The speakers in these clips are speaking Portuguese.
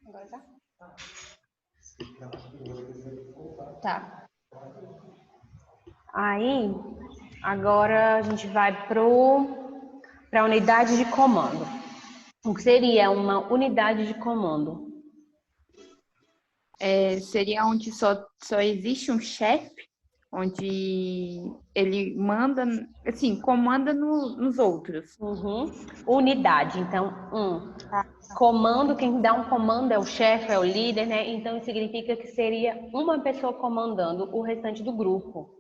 Agora tá? Tá. Aí, agora a gente vai para a unidade de comando. O que seria uma unidade de comando? Seria onde só existe um chefe, onde ele manda, assim, comanda nos outros. Unidade, então, comando, quem dá um comando é o chefe, é o líder, né? Então, isso significa que seria uma pessoa comandando o restante do grupo.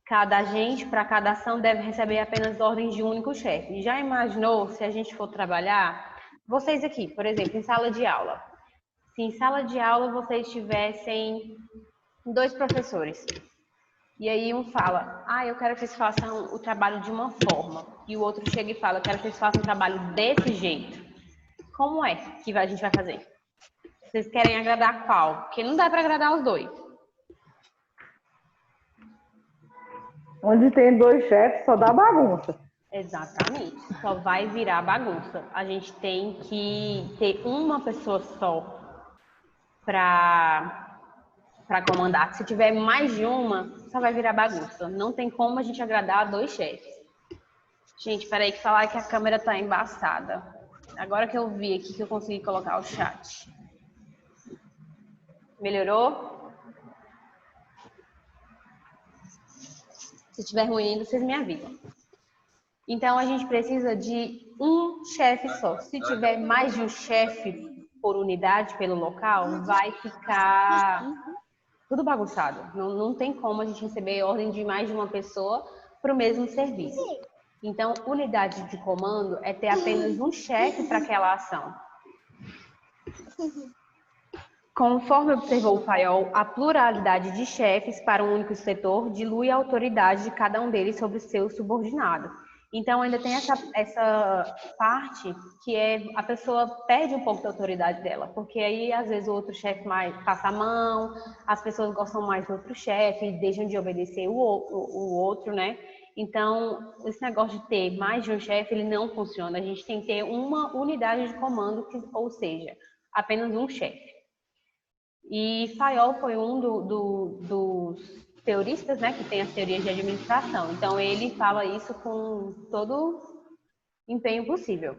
Cada agente, para cada ação, deve receber apenas ordens de um único chefe. Já imaginou se a gente for trabalhar? Vocês aqui, por exemplo, em sala de aula. Se em sala de aula vocês tivessem 2 professores, e aí um fala, eu quero que vocês façam o trabalho de uma forma, e o outro chega e fala, eu quero que vocês façam o trabalho desse jeito. Como é que a gente vai fazer? Vocês querem agradar qual? Porque não dá para agradar os 2. Onde tem 2 chefes, só dá bagunça. Exatamente, só vai virar bagunça. A gente tem que ter uma pessoa só para comandar. Se tiver mais de uma, só vai virar bagunça. Não tem como a gente agradar 2 chefes. Gente, peraí que falar que a câmera tá embaçada. Agora que eu vi aqui que eu consegui colocar o chat. Melhorou? Se estiver ruim ainda, vocês me avisam. Então, a gente precisa de um chefe só. Se tiver mais de um chefe por unidade, pelo local, vai ficar tudo bagunçado. Não tem como a gente receber ordem de mais de uma pessoa para o mesmo serviço. Então, unidade de comando é ter apenas um chefe para aquela ação. Conforme observou o Fayol, a pluralidade de chefes para um único setor dilui a autoridade de cada um deles sobre o seu subordinado. Então, ainda tem essa parte que a pessoa perde um pouco da autoridade dela, porque aí, às vezes, o outro chefe mais passa a mão, as pessoas gostam mais do outro chefe, deixam de obedecer o outro, né? Então, esse negócio de ter mais de um chefe, ele não funciona. A gente tem que ter uma unidade de comando, ou seja, apenas um chefe. E Fayol foi um dos teoristas, né, que tem as teorias de administração. Então, ele fala isso com todo empenho possível.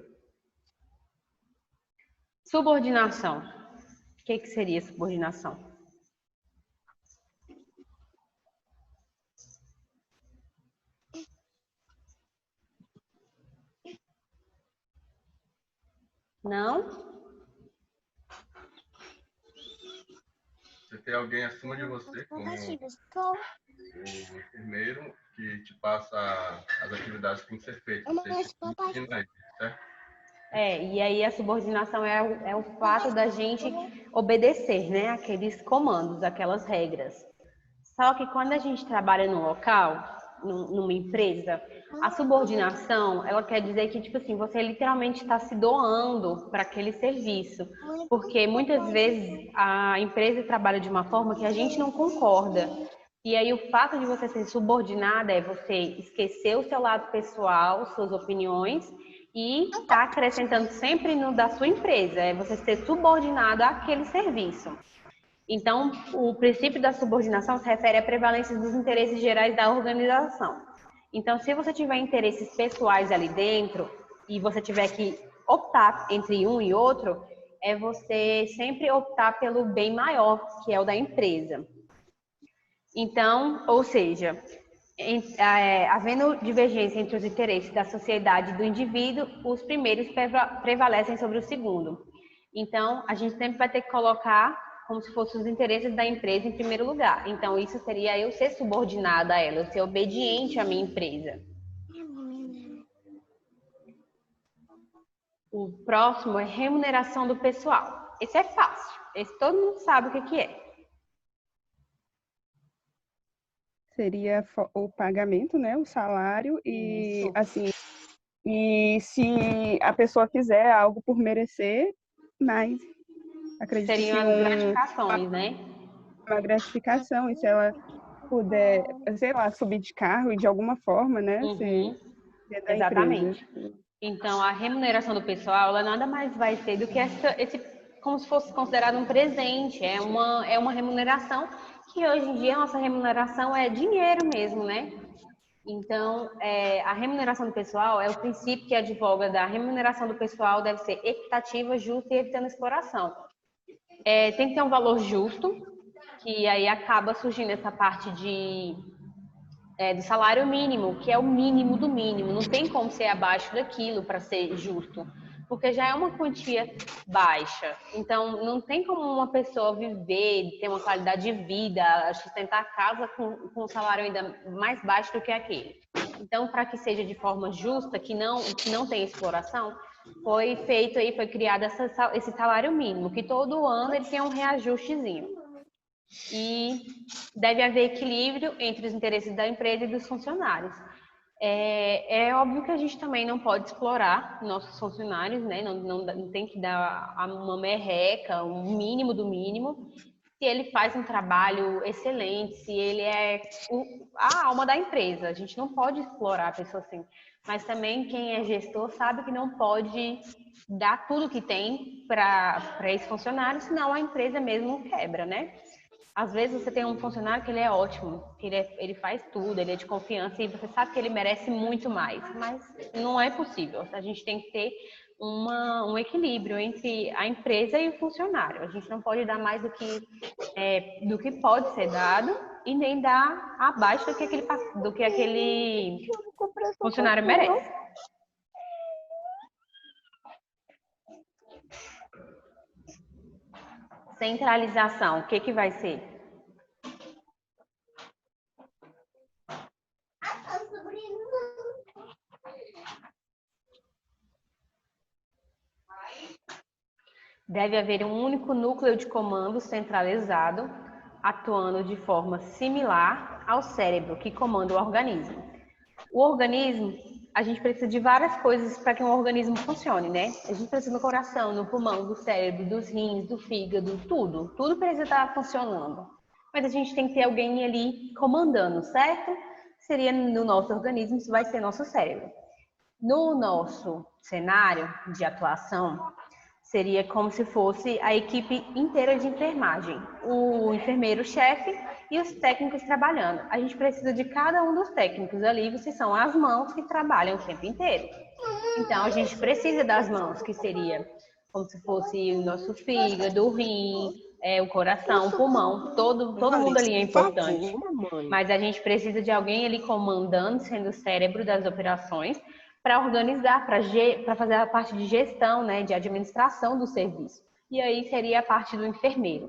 Subordinação. O que seria subordinação? Não? Você tem alguém acima de você, como o enfermeiro, que te passa as atividades que têm que ser feitas. Certo? E aí a subordinação é o fato da gente obedecer, né, aqueles comandos, aquelas regras. Só que quando a gente trabalha num local, numa empresa, a subordinação, ela quer dizer que, tipo assim, você literalmente está se doando para aquele serviço. Porque muitas vezes a empresa trabalha de uma forma que a gente não concorda. E aí o fato de você ser subordinada é você esquecer o seu lado pessoal, suas opiniões, e está acrescentando sempre no da sua empresa, é você ser subordinado àquele serviço. Então, o princípio da subordinação se refere à prevalência dos interesses gerais da organização. Então, se você tiver interesses pessoais ali dentro e você tiver que optar entre um e outro, é você sempre optar pelo bem maior, que é o da empresa. Então, ou seja, havendo divergência entre os interesses da sociedade e do indivíduo, os primeiros prevalecem sobre o segundo. Então, a gente sempre vai ter que colocar como se fossem os interesses da empresa em primeiro lugar. Então, isso seria eu ser subordinada a ela, eu ser obediente à minha empresa. O próximo é remuneração do pessoal. Esse é fácil, esse todo mundo sabe o que é. Seria o pagamento, né, o salário e, assim, e se a pessoa quiser algo por merecer, mas acredito seriam que as gratificações, né? Uma gratificação, e se ela puder, sei lá, subir de cargo e de alguma forma, né, ser da Exatamente. empresa. Então, a remuneração do pessoal, ela nada mais vai ser do que como se fosse considerado um presente, é uma remuneração que hoje em dia a nossa remuneração é dinheiro mesmo, né? Então, a remuneração do pessoal é o princípio que advoga da remuneração do pessoal deve ser equitativa, justa e evitando exploração. Tem que ter um valor justo, que aí acaba surgindo essa parte do salário mínimo, que é o mínimo do mínimo. Não tem como ser abaixo daquilo para ser justo, porque já é uma quantia baixa. Então, não tem como uma pessoa viver, ter uma qualidade de vida, sustentar a casa com um salário ainda mais baixo do que aquele. Então, para que seja de forma justa, que não tenha exploração, foi criado esse salário mínimo, que todo ano ele tem um reajustezinho. E deve haver equilíbrio entre os interesses da empresa e dos funcionários. É óbvio que a gente também não pode explorar nossos funcionários, né? Não tem que dar uma merreca, um mínimo do mínimo. Se ele faz um trabalho excelente, se ele é a alma da empresa, a gente não pode explorar a pessoa assim. Mas também quem é gestor sabe que não pode dar tudo que tem para esse funcionário, senão a empresa mesmo quebra, né? Às vezes você tem um funcionário que ele é ótimo, que ele faz tudo, ele é de confiança e você sabe que ele merece muito mais, mas não é possível. A gente tem que ter um equilíbrio entre a empresa e o funcionário. A gente não pode dar mais do que pode ser dado e nem dar abaixo do que aquele funcionário merece. Centralização, o que vai ser? Deve haver um único núcleo de comando centralizado, atuando de forma similar ao cérebro que comanda o organismo. O organismo, a gente precisa de várias coisas para que um organismo funcione, né? A gente precisa do coração, do pulmão, do cérebro, dos rins, do fígado, tudo. Tudo precisa estar funcionando. Mas a gente tem que ter alguém ali comandando, certo? Seria no nosso organismo, isso vai ser nosso cérebro. No nosso cenário de atuação, seria como se fosse a equipe inteira de enfermagem, o enfermeiro-chefe e os técnicos trabalhando. A gente precisa de cada um dos técnicos ali, vocês são as mãos que trabalham o tempo inteiro. Então, a gente precisa das mãos, que seria como se fosse o nosso fígado, o rim, o coração, o pulmão, todo mundo ali é importante. Mas a gente precisa de alguém ali comandando, sendo o cérebro das operações, para organizar, para fazer a parte de gestão, né, de administração do serviço. E aí seria a parte do enfermeiro.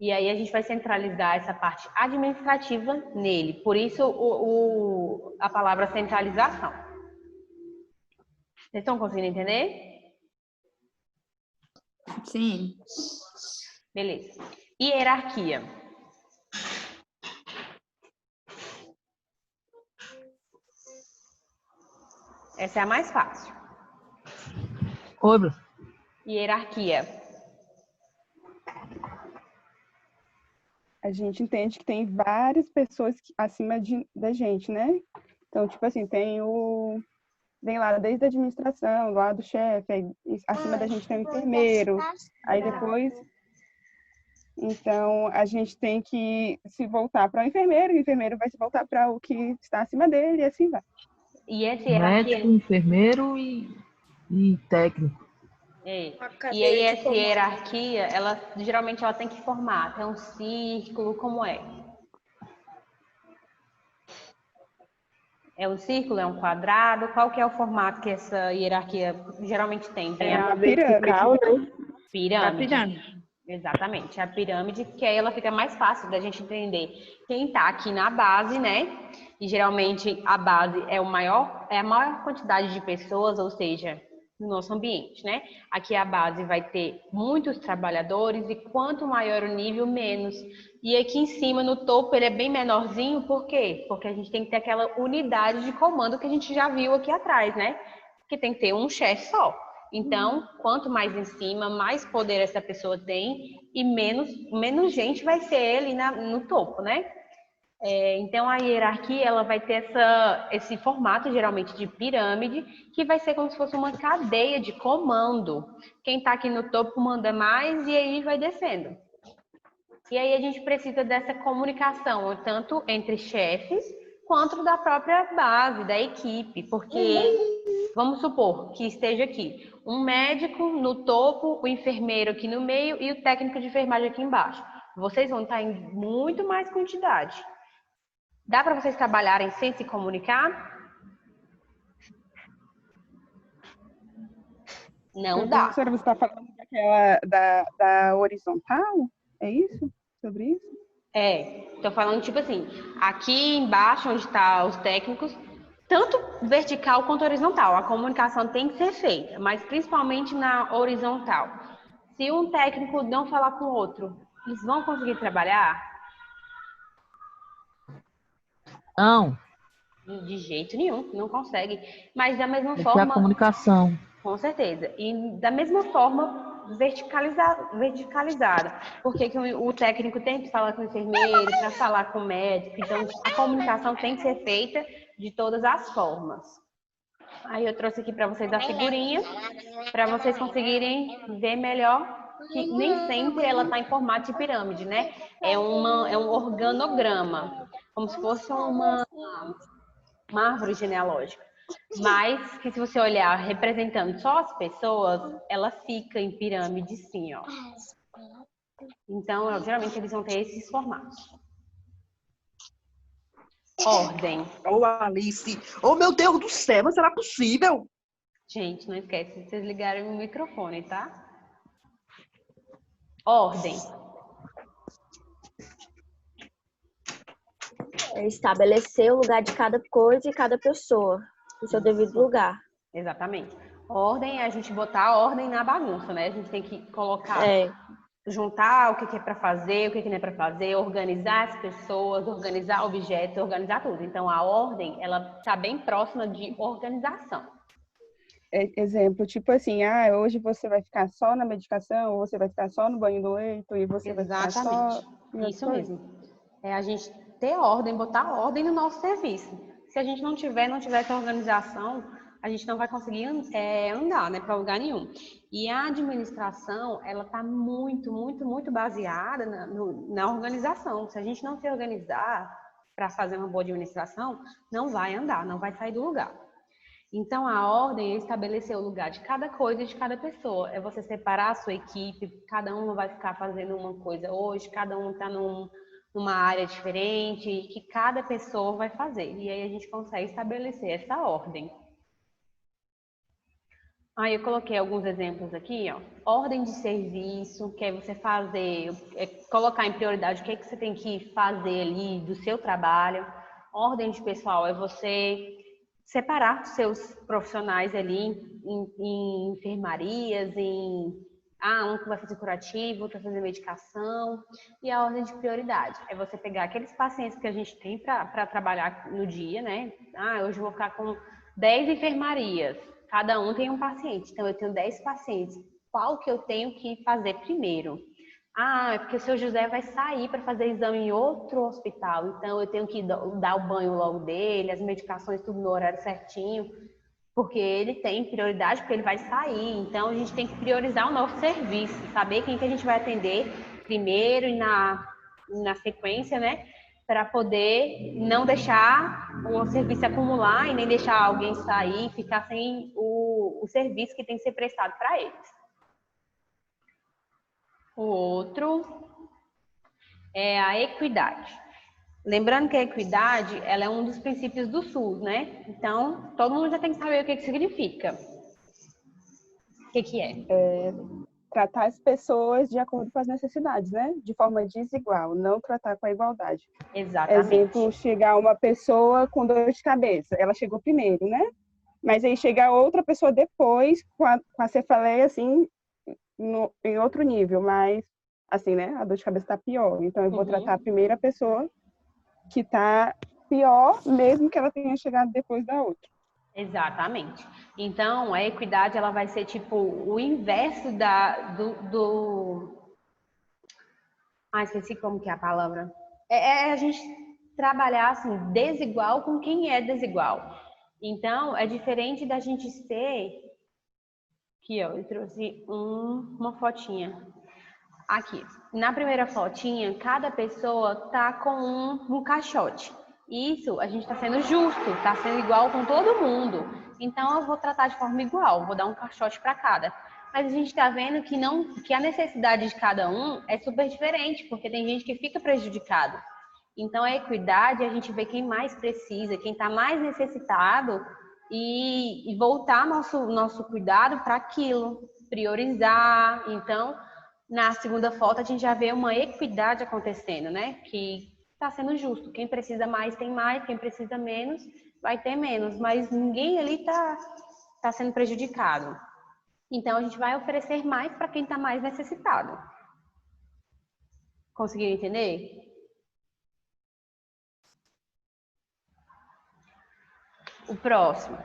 E aí a gente vai centralizar essa parte administrativa nele. Por isso a palavra centralização. Vocês estão conseguindo entender? Sim. Beleza. Hierarquia. Essa é a mais fácil. Cobra. Hierarquia. A gente entende que tem várias pessoas acima da gente, né? Então, tipo assim, vem lá desde a administração, lá do chefe, aí acima da gente tem o enfermeiro, aí depois... Então, a gente tem que se voltar para o enfermeiro vai se voltar para o que está acima dele, e assim vai. E essa hierarquia... Médico, enfermeiro e técnico. E aí essa hierarquia, geralmente ela tem que formar, tem um círculo, como é? É um círculo, é um quadrado? Qual que é o formato que essa hierarquia geralmente tem? É a vertical, né? Pirâmide. Exatamente, a pirâmide, que aí ela fica mais fácil da gente entender quem está aqui na base, né? E geralmente a base é a maior quantidade de pessoas, ou seja, no nosso ambiente, né? Aqui a base vai ter muitos trabalhadores e quanto maior o nível, menos. E aqui em cima, no topo, ele é bem menorzinho, por quê? Porque a gente tem que ter aquela unidade de comando que a gente já viu aqui atrás, né? Que tem que ter um chefe só. Então, quanto mais em cima, mais poder essa pessoa tem e menos gente vai ser ele no topo, né? Então, a hierarquia ela vai ter esse formato, geralmente, de pirâmide, que vai ser como se fosse uma cadeia de comando. Quem está aqui no topo manda mais e aí vai descendo. E aí a gente precisa dessa comunicação, tanto entre chefes, quanto da própria base, da equipe. Porque, vamos supor que esteja aqui um médico no topo, o enfermeiro aqui no meio e o técnico de enfermagem aqui embaixo. Vocês vão estar em muito mais quantidade. Dá para vocês trabalharem sem se comunicar? Não dá. Professora, você está falando da horizontal? É isso? Sobre isso? Tô falando tipo assim, aqui embaixo onde está os técnicos, tanto vertical quanto horizontal, a comunicação tem que ser feita, mas principalmente na horizontal. Se um técnico não falar com o outro, eles vão conseguir trabalhar? Não, De jeito nenhum, não consegue. Mas da mesma tem que ter a forma, comunicação. com certeza. E da mesma forma, verticalizada. Porque que o técnico tem que falar com o enfermeiro, para falar com o médico. Então, a comunicação tem que ser feita de todas as formas. Aí eu trouxe aqui para vocês a figurinha, para vocês conseguirem ver melhor que nem sempre ela está em formato de pirâmide, né? É um organograma, como se fosse uma árvore genealógica. Mas que se você olhar representando só as pessoas, ela fica em pirâmide sim, ó. Então, geralmente eles vão ter esses formatos. Ordem. Ô, Alice. Oh, meu Deus do céu, mas será possível? Gente, não esquece de vocês ligarem o microfone, tá? Ordem. Estabelecer o lugar de cada coisa e cada pessoa, no seu devido lugar. Exatamente. Ordem é a gente botar a ordem na bagunça, né? A gente tem que colocar, juntar o que é para fazer, o que não é para fazer, organizar as pessoas, organizar objetos, organizar tudo. Então, a ordem, ela está bem próxima de organização. Exemplo, tipo assim, hoje você vai ficar só na medicação, ou você vai ficar só no banho do leito, e você vai ficar só... Isso mesmo. É a gente ter ordem, botar ordem no nosso serviço. Se a gente não tiver essa organização, a gente não vai conseguir andar, né, para lugar nenhum. E a administração, ela está muito, muito, muito baseada na organização. Se a gente não se organizar para fazer uma boa administração, não vai andar, não vai sair do lugar. Então, a ordem é estabelecer o lugar de cada coisa e de cada pessoa. É você separar a sua equipe, cada um vai ficar fazendo uma coisa hoje, cada um está numa área diferente, que cada pessoa vai fazer. E aí a gente consegue estabelecer essa ordem. Aí eu coloquei alguns exemplos aqui, ó. Ordem de serviço, que é você fazer, colocar em prioridade o que você tem que fazer ali do seu trabalho. Ordem de pessoal é você separar seus profissionais ali em enfermarias, um que vai fazer curativo, outro vai fazer medicação. E a ordem de prioridade é você pegar aqueles pacientes que a gente tem para trabalhar no dia, né? Hoje eu vou ficar com 10 enfermarias, cada um tem um paciente, então eu tenho 10 pacientes. Qual que eu tenho que fazer primeiro? É porque o seu José vai sair para fazer exame em outro hospital, então eu tenho que dar o banho logo dele, as medicações tudo no horário certinho, porque ele tem prioridade, porque ele vai sair. Então a gente tem que priorizar o nosso serviço, saber quem que a gente vai atender primeiro e na sequência, né? Para poder não deixar o serviço acumular e nem deixar alguém sair, ficar sem o serviço que tem que ser prestado para eles. O outro é a equidade. Lembrando que a equidade, ela é um dos princípios do SUS, né? Então, todo mundo já tem que saber o que significa. O que é? Tratar as pessoas de acordo com as necessidades, né? De forma desigual, não tratar com a igualdade. Exatamente. Exemplo, chegar uma pessoa com dor de cabeça, ela chegou primeiro, né? Mas aí chega outra pessoa depois com a cefaleia, assim, em outro nível, mas, assim, né? A dor de cabeça está pior. Então, eu vou tratar a primeira pessoa que está pior, mesmo que ela tenha chegado depois da outra. Exatamente. Então, a equidade, ela vai ser tipo o inverso esqueci como que é a palavra. A gente trabalhar assim, desigual com quem é desigual. Então, é diferente da gente ser... Aqui, ó, eu trouxe uma fotinha. Aqui, na primeira fotinha, cada pessoa tá com um caixote. Isso, a gente está sendo justo, está sendo igual com todo mundo. Então, eu vou tratar de forma igual, vou dar um caixote para cada. Mas a gente está vendo que não, que a necessidade de cada um é super diferente, porque tem gente que fica prejudicado. Então, a equidade, a gente vê quem mais precisa, quem está mais necessitado e voltar nosso cuidado para aquilo, priorizar. Então, na segunda foto, a gente já vê uma equidade acontecendo, né? Que está sendo justo. Quem precisa mais tem mais, quem precisa menos vai ter menos, mas ninguém ali tá sendo prejudicado. Então, a gente vai oferecer mais para quem está mais necessitado. Conseguiram entender? O próximo,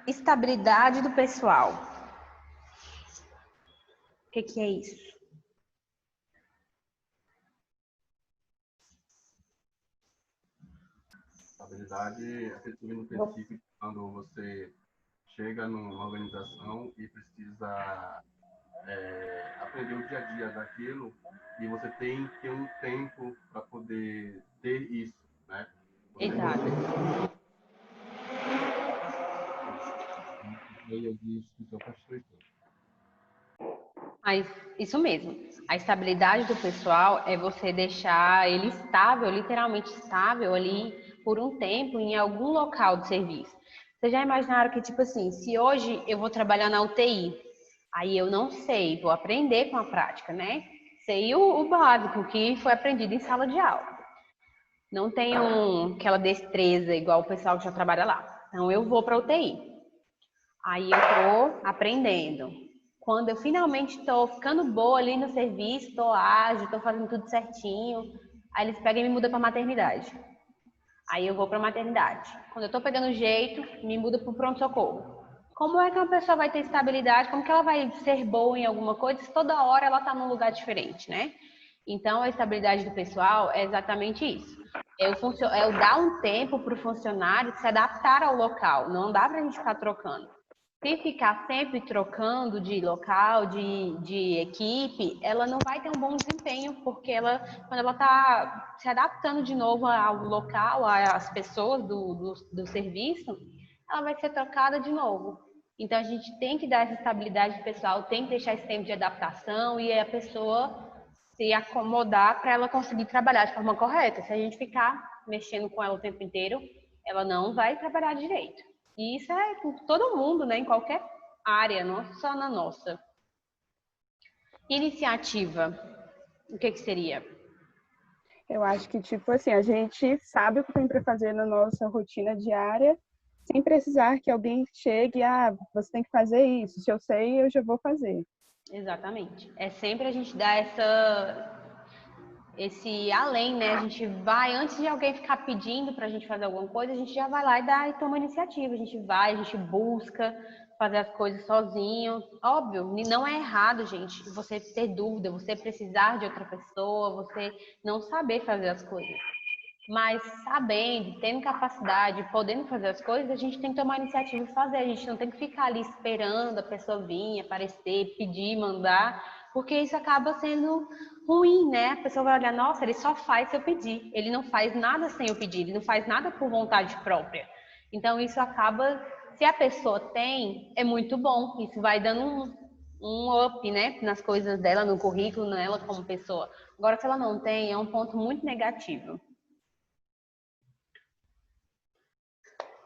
estabilidade do pessoal. O que é isso? Estabilidade efetiva no princípio de quando você chega numa organização e precisa aprender o dia a dia daquilo e você tem que ter um tempo para poder ter isso, né? Você Exato. meio de instituição constituição. Mas isso mesmo. A estabilidade do pessoal é você deixar ele estável, literalmente estável ali por um tempo em algum local de serviço. Vocês já imaginaram que, tipo assim, se hoje eu vou trabalhar na UTI, aí eu não sei, vou aprender com a prática, né? Sei o básico que foi aprendido em sala de aula. Não tenho aquela destreza igual o pessoal que já trabalha lá. Então eu vou para a UTI. Aí eu tô aprendendo. Quando eu finalmente estou ficando boa ali no serviço, estou ágil, estou fazendo tudo certinho, aí eles pegam e me mudam para maternidade. Aí eu vou para maternidade. Quando eu estou pegando jeito, me muda para o pronto-socorro. Como é que uma pessoa vai ter estabilidade? Como que ela vai ser boa em alguma coisa se toda hora ela está num lugar diferente, né? Então, a estabilidade do pessoal é exatamente isso. É o dar um tempo para o funcionário se adaptar ao local. Não dá para a gente ficar trocando. Se ficar sempre trocando de local, de equipe, ela não vai ter um bom desempenho, porque quando ela está se adaptando de novo ao local, às pessoas do serviço, ela vai ser trocada de novo. Então, a gente tem que dar essa estabilidade pessoal, tem que deixar esse tempo de adaptação e a pessoa se acomodar para ela conseguir trabalhar de forma correta. Se a gente ficar mexendo com ela o tempo inteiro, ela não vai trabalhar direito. E isso é por todo mundo, né? Em qualquer área, não só na nossa. Iniciativa, o que seria? Eu acho que, tipo assim, a gente sabe o que tem para fazer na nossa rotina diária, sem precisar que alguém chegue, você tem que fazer isso. Se eu sei, eu já vou fazer. Exatamente. É sempre a gente dar esse além, né? A gente vai, antes de alguém ficar pedindo para a gente fazer alguma coisa, a gente já vai lá e toma iniciativa. A gente vai, a gente busca fazer as coisas sozinho. Óbvio, não é errado, gente, você ter dúvida, você precisar de outra pessoa, você não saber fazer as coisas. Mas sabendo, tendo capacidade, podendo fazer as coisas, a gente tem que tomar iniciativa e fazer. A gente não tem que ficar ali esperando a pessoa vir, aparecer, pedir, mandar, porque isso acaba sendo ruim, né? A pessoa vai olhar, nossa, ele só faz se eu pedir. Ele não faz nada sem eu pedir, ele não faz nada por vontade própria. Então, isso acaba, se a pessoa tem, é muito bom. Isso vai dando um up, né? Nas coisas dela, no currículo, nela como pessoa. Agora, se ela não tem, é um ponto muito negativo.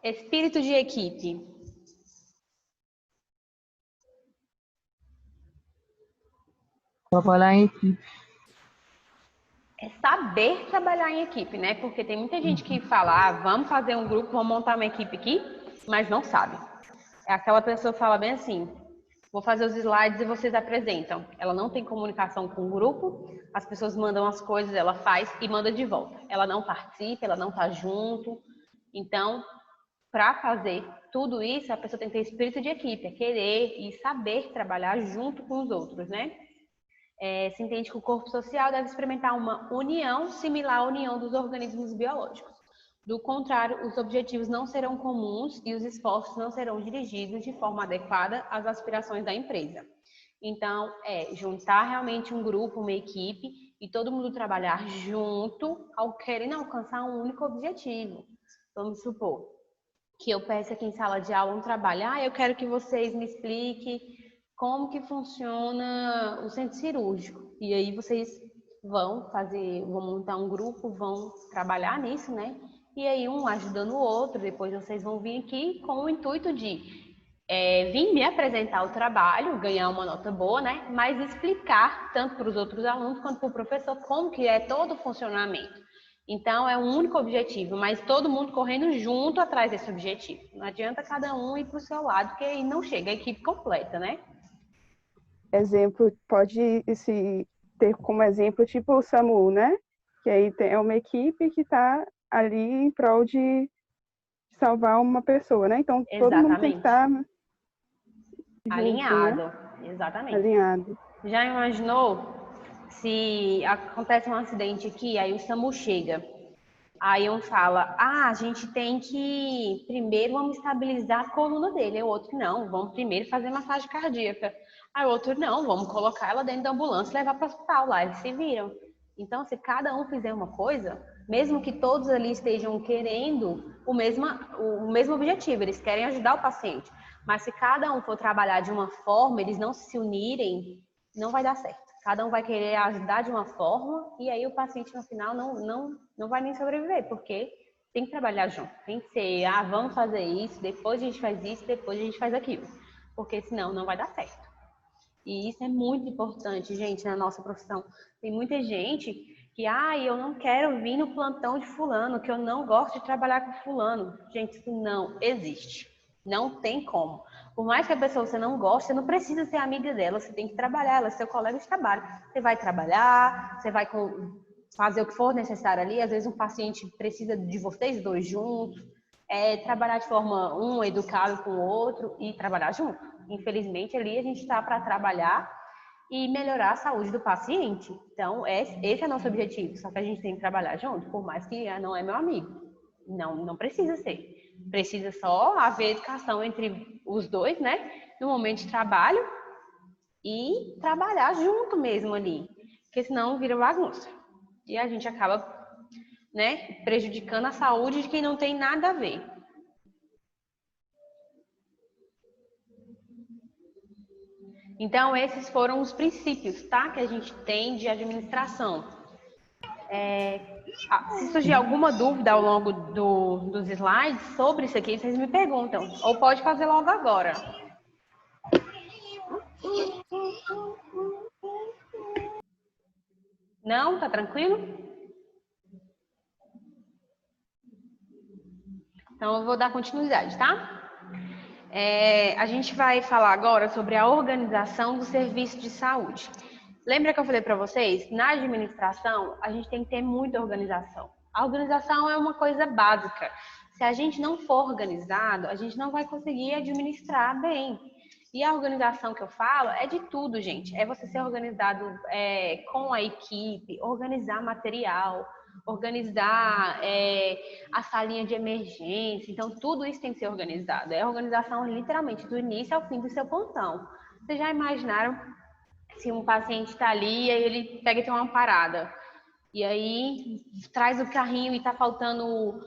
Espírito de equipe. Trabalhar em equipe. É saber trabalhar em equipe, né? Porque tem muita gente que fala, vamos fazer um grupo, vamos montar uma equipe aqui, mas não sabe. É aquela pessoa que fala bem assim, vou fazer os slides e vocês apresentam. Ela não tem comunicação com o grupo, as pessoas mandam as coisas, ela faz e manda de volta. Ela não participa, ela não tá junto. Então, para fazer tudo isso, a pessoa tem que ter espírito de equipe, é querer e saber trabalhar junto com os outros, né? Se entende que o corpo social deve experimentar uma união similar à união dos organismos biológicos. Do contrário, os objetivos não serão comuns e os esforços não serão dirigidos de forma adequada às aspirações da empresa. Então, juntar realmente um grupo, uma equipe e todo mundo trabalhar junto ao querendo alcançar um único objetivo. Vamos supor que eu peço aqui em sala de aula um trabalho. Eu quero que vocês me expliquem como que funciona o centro cirúrgico. E aí vocês vão montar um grupo, vão trabalhar nisso, né? E aí um ajudando o outro, depois vocês vão vir aqui com o intuito de vir me apresentar o trabalho, ganhar uma nota boa, né? Mas explicar tanto para os outros alunos quanto para o professor como que é todo o funcionamento. Então, é um único objetivo, mas todo mundo correndo junto atrás desse objetivo. Não adianta cada um ir para o seu lado, porque aí não chega a equipe completa, né? Exemplo, pode ter como exemplo, tipo o SAMU, né? Que aí é uma equipe que está ali em prol de salvar uma pessoa, né? Então, todo mundo tem que estar alinhado. Exatamente. Alinhado. Já imaginou se acontece um acidente aqui, aí o SAMU chega, aí um fala, a gente tem que primeiro vamos estabilizar a coluna dele, aí o outro não, vamos primeiro fazer massagem cardíaca, aí o outro não, vamos colocar ela dentro da ambulância e levar para o hospital, lá eles se viram. Então, se cada um fizer uma coisa, mesmo que todos ali estejam querendo o mesmo objetivo, eles querem ajudar o paciente, mas se cada um for trabalhar de uma forma, eles não se unirem, não vai dar certo. Cada um vai querer ajudar de uma forma e aí o paciente no final não vai nem sobreviver, porque tem que trabalhar junto. Tem que ser, vamos fazer isso, depois a gente faz isso, depois a gente faz aquilo. Porque senão não vai dar certo. E isso é muito importante, gente, na nossa profissão. Tem muita gente que, eu não quero vir no plantão de fulano, que eu não gosto de trabalhar com fulano. Gente, isso não existe. Não tem como. Por mais que a pessoa você não goste, você não precisa ser amiga dela, você tem que trabalhar, ela é seu colega de trabalho. Você vai trabalhar, você vai fazer o que for necessário ali. Às vezes um paciente precisa de vocês dois juntos. Trabalhar de forma educável com o outro e trabalhar junto. Infelizmente, ali a gente está para trabalhar e melhorar a saúde do paciente. Então, esse é o nosso objetivo. Só que a gente tem que trabalhar junto, por mais que não é meu amigo. Não precisa ser. Precisa só haver educação entre os dois, né? No momento de trabalho e trabalhar junto mesmo ali. Porque senão vira bagunça. E a gente acaba, né, prejudicando a saúde de quem não tem nada a ver. Então, esses foram os princípios, tá? Que a gente tem de administração. Se surgir alguma dúvida ao longo dos slides sobre isso aqui, vocês me perguntam. Ou pode fazer logo agora. Não? Tá tranquilo? Então, eu vou dar continuidade, tá? A gente vai falar agora sobre a organização do serviço de saúde. Lembra que eu falei para vocês? Na administração, a gente tem que ter muita organização. A organização é uma coisa básica. Se a gente não for organizado, a gente não vai conseguir administrar bem. E a organização que eu falo é de tudo, gente. É você ser organizado com a equipe, organizar material, organizar a salinha de emergência. Então, tudo isso tem que ser organizado. É a organização literalmente do início ao fim do seu plantão. Vocês já imaginaram se um paciente está ali e aí ele pega e tem uma parada? E aí traz o carrinho e está faltando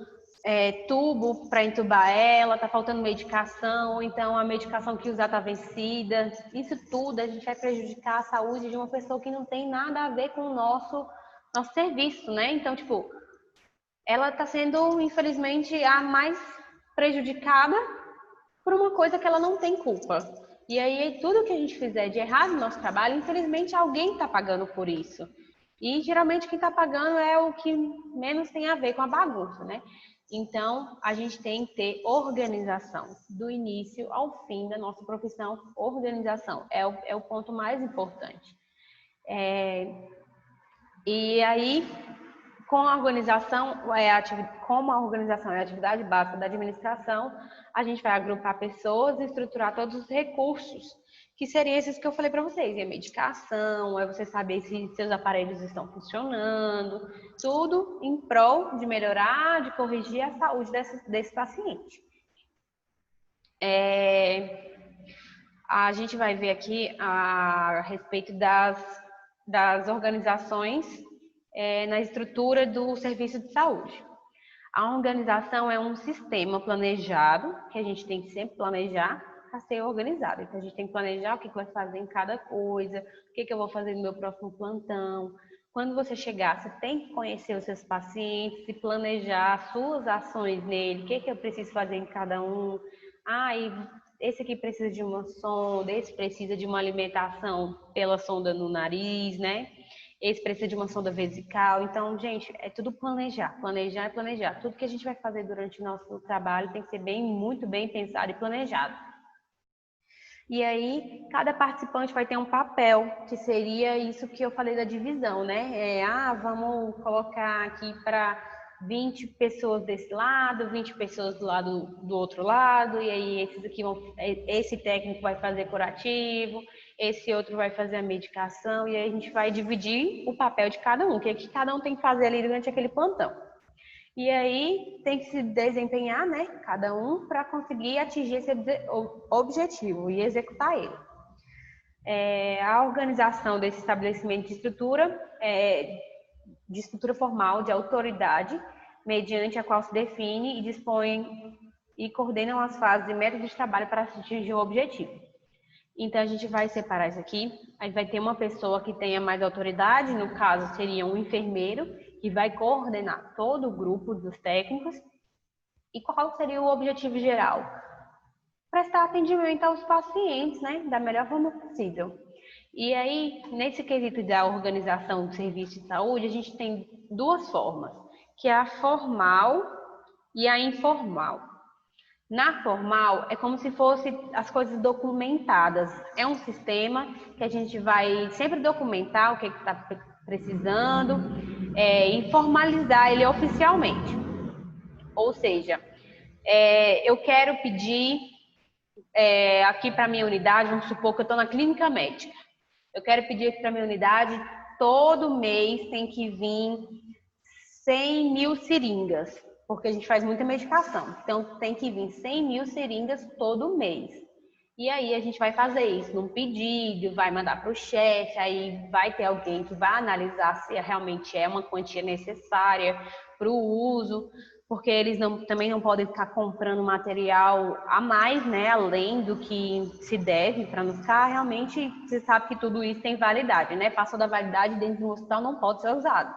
tubo para entubar ela, está faltando medicação, ou então a medicação que usar está vencida. Isso tudo a gente vai prejudicar a saúde de uma pessoa que não tem nada a ver com o nosso serviço, né? Então, tipo, ela está sendo, infelizmente, a mais prejudicada por uma coisa que ela não tem culpa. E aí, tudo que a gente fizer de errado no nosso trabalho, infelizmente, alguém está pagando por isso. E, geralmente, quem está pagando é o que menos tem a ver com a bagunça, né? Então, a gente tem que ter organização. Do início ao fim da nossa profissão, organização é o ponto mais importante. E aí, com a organização, como a organização é a atividade básica da administração, a gente vai agrupar pessoas e estruturar todos os recursos que seriam esses que eu falei para vocês, é medicação, é você saber se seus aparelhos estão funcionando, tudo em prol de melhorar, de corrigir a saúde desse paciente. A gente vai ver aqui a respeito das organizações na estrutura do serviço de saúde. A organização é um sistema planejado, que a gente tem que sempre planejar para ser organizado. Então, a gente tem que planejar o que vai fazer em cada coisa, o que eu vou fazer no meu próximo plantão. Quando você chegar, você tem que conhecer os seus pacientes e planejar as suas ações nele, o que eu preciso fazer em cada um. Esse aqui precisa de uma sonda, esse precisa de uma alimentação pela sonda no nariz, né? Esse precisa de uma sonda vesical. Então, gente, é tudo planejar. Planejar e planejar. Tudo que a gente vai fazer durante o nosso trabalho tem que ser muito bem pensado e planejado. E aí, cada participante vai ter um papel, que seria isso que eu falei da divisão, né? Vamos colocar aqui para 20 pessoas desse lado, 20 pessoas do lado do outro lado, e aí esse técnico vai fazer curativo, esse outro vai fazer a medicação, e aí a gente vai dividir o papel de cada um, o que cada um tem que fazer ali durante aquele plantão. E aí tem que se desempenhar, né, cada um, para conseguir atingir esse objetivo e executar ele. A organização desse estabelecimento de estrutura formal, de autoridade, mediante a qual se define e dispõe e coordenam as fases e métodos de trabalho para atingir o objetivo. Então, a gente vai separar isso aqui. Aí vai ter uma pessoa que tenha mais autoridade, no caso, seria um enfermeiro, que vai coordenar todo o grupo dos técnicos. E qual seria o objetivo geral? Prestar atendimento aos pacientes, né, da melhor forma possível. E aí, nesse quesito da organização do serviço de saúde, a gente tem duas formas, que é a formal e a informal. Na formal, é como se fossem as coisas documentadas. É um sistema que a gente vai sempre documentar o que está precisando e formalizar ele oficialmente. Ou seja, eu quero pedir aqui para a minha unidade, vamos supor que eu estou na clínica médica. Eu quero pedir aqui para a minha unidade, todo mês tem que vir 100 mil seringas, porque a gente faz muita medicação. Então, tem que vir 100 mil seringas todo mês. E aí, a gente vai fazer isso num pedido, vai mandar para o chefe, aí vai ter alguém que vai analisar se realmente é uma quantia necessária para o uso, porque eles também não podem ficar comprando material a mais, né, além do que se deve para não ficar realmente, você sabe que tudo isso tem validade, né? Passou da validade dentro de um hospital não pode ser usado.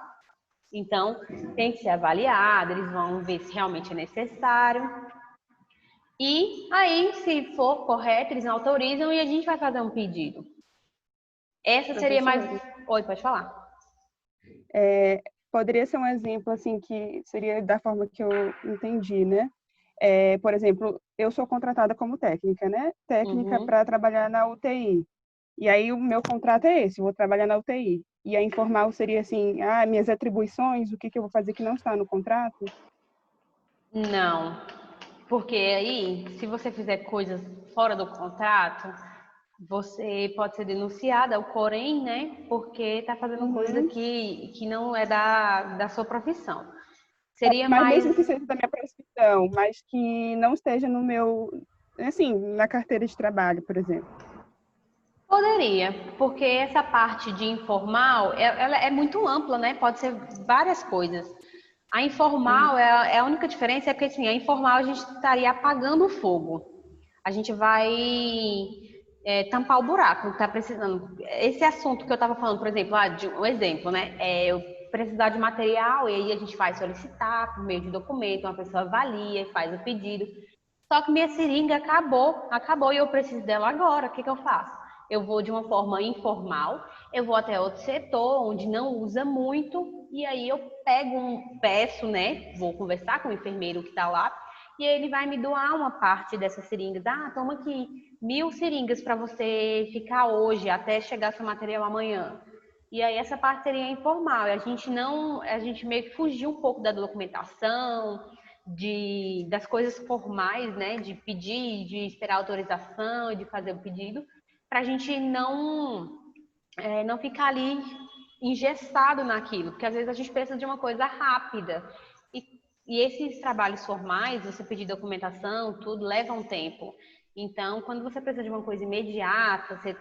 Então, tem que ser avaliado, eles vão ver se realmente é necessário. E aí, se for correto, eles autorizam e a gente vai fazer um pedido. Essa seria mais... Oi, pode falar. Poderia ser um exemplo, assim, que seria da forma que eu entendi, né? Por exemplo, eu sou contratada como técnica, né? Técnica para trabalhar na UTI. E aí, o meu contrato é esse, eu vou trabalhar na UTI. E a informal seria assim, minhas atribuições, o que eu vou fazer que não está no contrato? Não, porque aí, se você fizer coisas fora do contrato, você pode ser denunciada ao Corém, né? Porque está fazendo coisa que não é da sua profissão. Seria mas mais... mesmo que seja da minha profissão, mas que não esteja no meu, assim, na carteira de trabalho, por exemplo. Poderia, porque essa parte de informal, ela é muito ampla, né? Pode ser várias coisas. A informal, a única diferença é porque, assim, a informal a gente estaria apagando o fogo. A gente vai tampar o buraco, não está precisando. Esse assunto que eu estava falando, por exemplo, de um exemplo, né? Eu precisar de material e aí a gente vai solicitar por meio de documento, uma pessoa avalia, faz o pedido. Só que minha seringa acabou e eu preciso dela agora. O que eu faço? Eu vou de uma forma informal, eu vou até outro setor onde não usa muito e aí eu peço, né? Vou conversar com o enfermeiro que está lá e ele vai me doar uma parte dessas seringas. Toma aqui 1000 seringas para você ficar hoje até chegar seu material amanhã. E aí essa parte seria informal. A gente meio que fugiu um pouco da documentação, das coisas formais, né? De pedir, de esperar autorização, de fazer o pedido. para a gente não ficar ali engessado naquilo, porque às vezes a gente precisa de uma coisa rápida. E esses trabalhos formais, você pedir documentação, tudo, leva um tempo. Então, quando você precisa de uma coisa imediata, você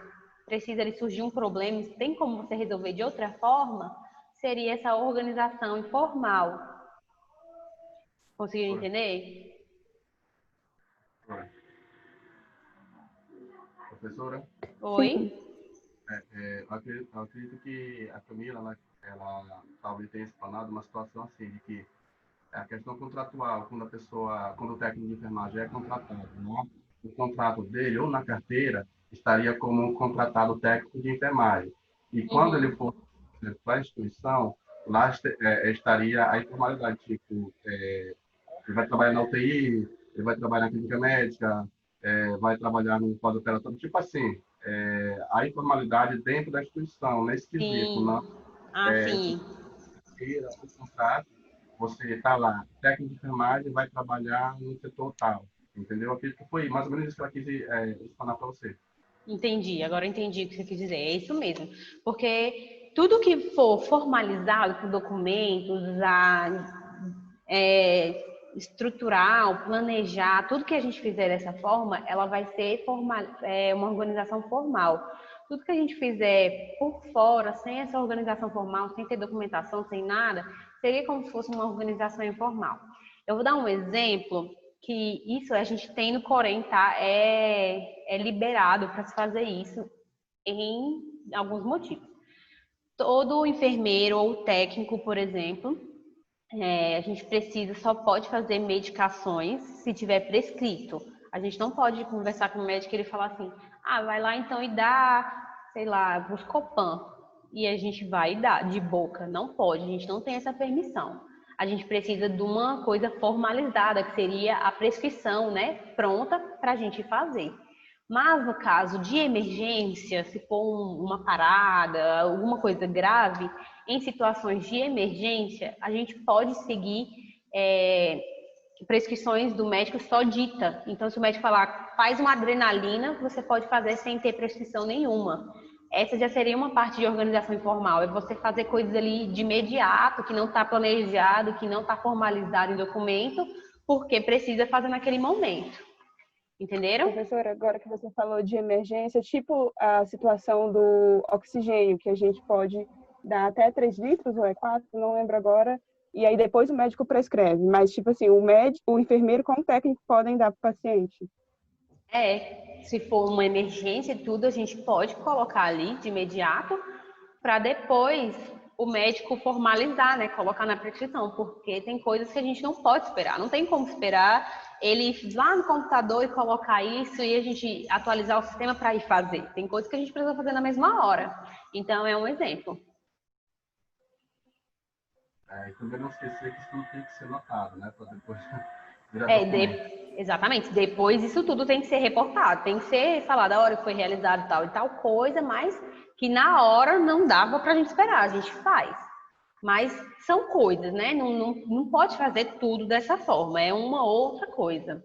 precisa ali surgir um problema, tem como você resolver de outra forma, seria essa organização informal. Conseguiram entender? Professora? Oi? Eu acredito que a Camila, ela talvez tenha explanado uma situação assim, de que a questão contratual, quando o técnico de enfermagem é contratado, né? O contrato dele, ou na carteira, estaria como um contratado técnico de enfermagem. E quando ele for para a instituição, lá estaria a informalidade, tipo, ele vai trabalhar na UTI, ele vai trabalhar na clínica médica, vai trabalhar no pós-operatório, tipo assim, a informalidade dentro da instituição, nesse quesito, Sim. não? Sim. O contrato, você está lá, técnico de enfermagem, vai trabalhar no setor tal, entendeu? Acredito que foi mais ou menos isso que ela quis explanar para você. Entendi, agora eu entendi o que você quis dizer. É isso mesmo. Porque tudo que for formalizado por documentos, estrutural, planejar, tudo que a gente fizer dessa forma, ela vai ser uma organização formal. Tudo que a gente fizer por fora, sem essa organização formal, sem ter documentação, sem nada, seria como se fosse uma organização informal. Eu vou dar um exemplo que isso a gente tem no Corém, tá? É liberado para se fazer isso em alguns motivos. Todo enfermeiro ou técnico, por exemplo, a gente só pode fazer medicações se tiver prescrito. A gente não pode conversar com o médico e ele falar assim, vai lá então e dá, sei lá, Buscopan. E a gente vai dar de boca. Não pode, a gente não tem essa permissão. A gente precisa de uma coisa formalizada, que seria a prescrição, né, pronta para a gente fazer. Mas no caso de emergência, se for uma parada, alguma coisa grave, em situações de emergência, a gente pode seguir prescrições do médico só dita. Então, se o médico falar, faz uma adrenalina, você pode fazer sem ter prescrição nenhuma. Essa já seria uma parte de organização informal, é você fazer coisas ali de imediato, que não está planejado, que não está formalizado em documento, porque precisa fazer naquele momento. Entenderam? Professora, agora que você falou de emergência, tipo a situação do oxigênio, que a gente pode dar até 3 litros ou 4, não lembro agora, e aí depois o médico prescreve. Mas, tipo assim, o enfermeiro com o técnico podem dar para o paciente. Se for uma emergência e tudo, a gente pode colocar ali de imediato para depois o médico formalizar, né? Colocar na prescrição, porque tem coisas que a gente não pode esperar. Não tem como esperar ele ir lá no computador e colocar isso e a gente atualizar o sistema para ir fazer. Tem coisas que a gente precisa fazer na mesma hora. Então, é um exemplo. E também não esquecer que isso não tem que ser notado, né? Para depois Exatamente. Depois isso tudo tem que ser reportado, tem que ser falado a hora que foi realizado tal e tal coisa, mas que na hora não dava para a gente esperar, a gente faz. Mas são coisas, né? Não pode fazer tudo dessa forma, é uma outra coisa.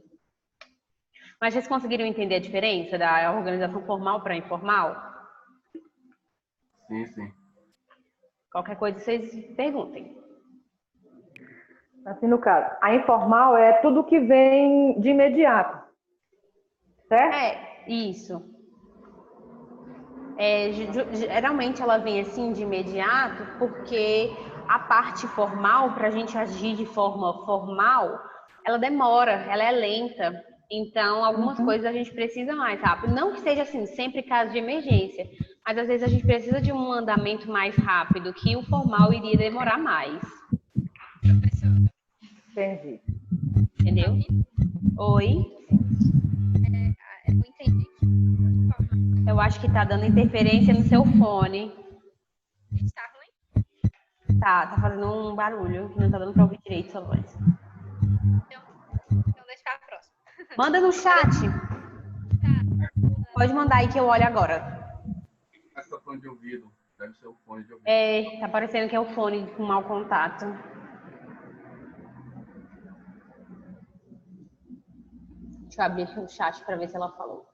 Mas vocês conseguiram entender a diferença da organização formal para informal? Sim, sim. Qualquer coisa vocês perguntem. Assim, no caso, a informal é tudo que vem de imediato, certo? Isso. Geralmente ela vem assim de imediato porque a parte formal, para a gente agir de forma formal, ela demora, ela é lenta. Então, algumas coisas a gente precisa mais rápido. Não que seja assim, sempre caso de emergência, mas às vezes a gente precisa de um andamento mais rápido, que o formal iria demorar mais. Entendi. Entendeu? Oi? Eu entendi. Eu acho que tá dando interferência no seu fone. Está ruim? Tá fazendo um barulho, que não tá dando pra ouvir direito sua voz. Então deixa pra próxima. Manda no chat. Pode mandar aí que eu olho agora. Essa fone de ouvido, deve ser o fone de ouvido. Tá parecendo que é o fone com mau contato. Deixa eu abrir aqui o chat pra ver se ela falou.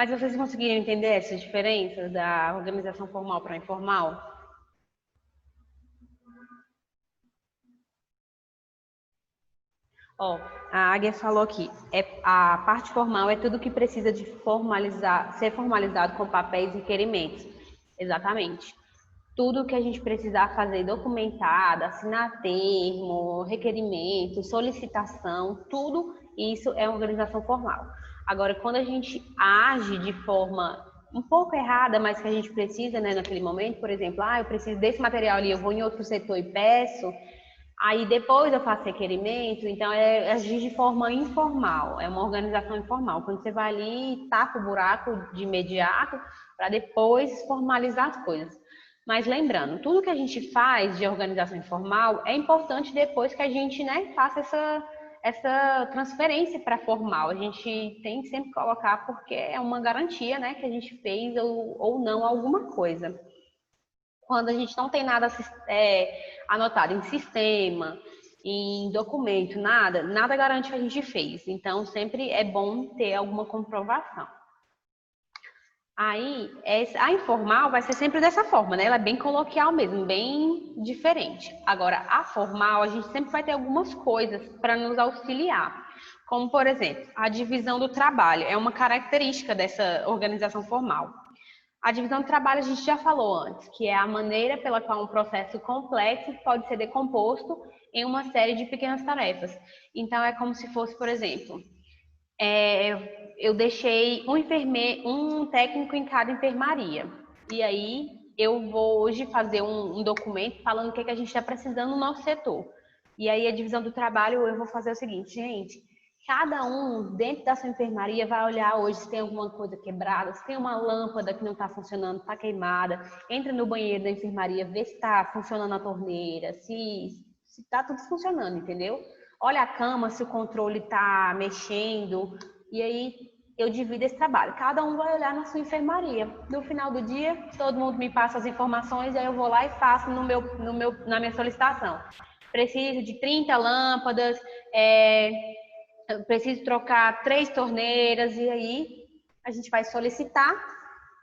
Mas vocês conseguiram entender essa diferença da organização formal para informal? Ó, a Águia falou aqui, a parte formal é tudo que precisa de ser formalizado com papéis e requerimentos. Exatamente. Tudo que a gente precisar fazer documentado, assinar termo, requerimento, solicitação, tudo isso é organização formal. Agora, quando a gente age de forma um pouco errada, mas que a gente precisa, né, naquele momento, por exemplo, eu preciso desse material ali, eu vou em outro setor e peço, aí depois eu faço requerimento, então é agir de forma informal, é uma organização informal. Quando você vai ali e tapa o buraco de imediato para depois formalizar as coisas. Mas lembrando, tudo que a gente faz de organização informal é importante depois que a gente, né, faça essa transferência para formal. A gente tem que sempre colocar porque é uma garantia, né, que a gente fez ou não alguma coisa. Quando a gente não tem nada anotado em sistema, em documento, nada garante que a gente fez. Então, sempre é bom ter alguma comprovação. Aí, a informal vai ser sempre dessa forma, né? Ela é bem coloquial mesmo, bem diferente. Agora, a formal, a gente sempre vai ter algumas coisas para nos auxiliar. Como, por exemplo, a divisão do trabalho. É uma característica dessa organização formal. A divisão do trabalho a gente já falou antes, que é a maneira pela qual um processo complexo pode ser decomposto em uma série de pequenas tarefas. Então, é como se fosse, por exemplo, eu deixei um técnico em cada enfermaria. E aí, eu vou hoje fazer um documento falando o que a gente está precisando no nosso setor. E aí, a divisão do trabalho, eu vou fazer o seguinte, gente, cada um dentro da sua enfermaria vai olhar hoje se tem alguma coisa quebrada, se tem uma lâmpada que não está funcionando, está queimada, entra no banheiro da enfermaria, vê se está funcionando a torneira, se está tudo funcionando, entendeu? Olha a cama, se o controle está mexendo, e aí eu divido esse trabalho. Cada um vai olhar na sua enfermaria. No final do dia, todo mundo me passa as informações, aí eu vou lá e faço na minha solicitação. Preciso de 30 lâmpadas, eu preciso trocar 3 torneiras, e aí a gente vai solicitar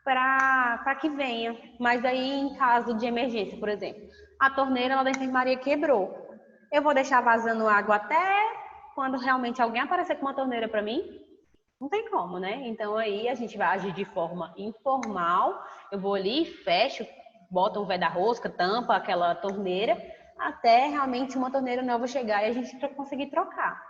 para que venha. Mas aí, em caso de emergência, por exemplo, a torneira lá da enfermaria quebrou. Eu vou deixar vazando água até quando realmente alguém aparecer com uma torneira para mim? Não tem como, né? Então aí a gente vai agir de forma informal. Eu vou ali, fecho, boto um veda-rosca, tampa aquela torneira, até realmente uma torneira nova chegar e a gente conseguir trocar.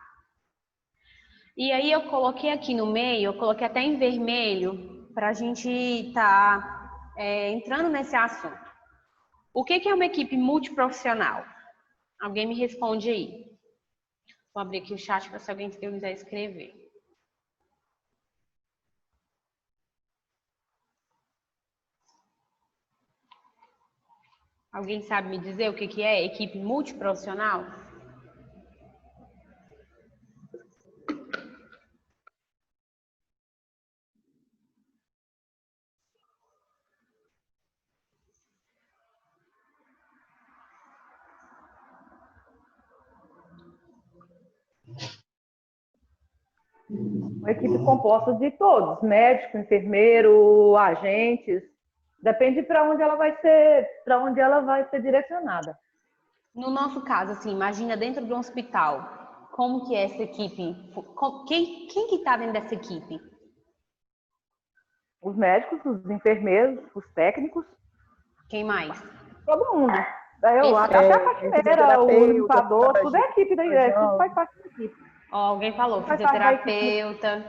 E aí eu coloquei aqui no meio, eu coloquei até em vermelho, para a gente estar entrando nesse assunto. O que é uma equipe multiprofissional? Alguém me responde aí. Vou abrir aqui o chat para se alguém quiser escrever. Alguém sabe me dizer o que é equipe multiprofissional? Uma equipe composta de todos, médico, enfermeiro, agentes. Depende para onde ela vai ser direcionada. No nosso caso, assim, imagina dentro de um hospital, como que é essa equipe? Quem que está dentro dessa equipe? Os médicos, os enfermeiros, os técnicos. Quem mais? Todo mundo. Até a faxineira, o limpador, tudo é equipe da tudo faz parte da equipe. Alguém falou, fisioterapeuta.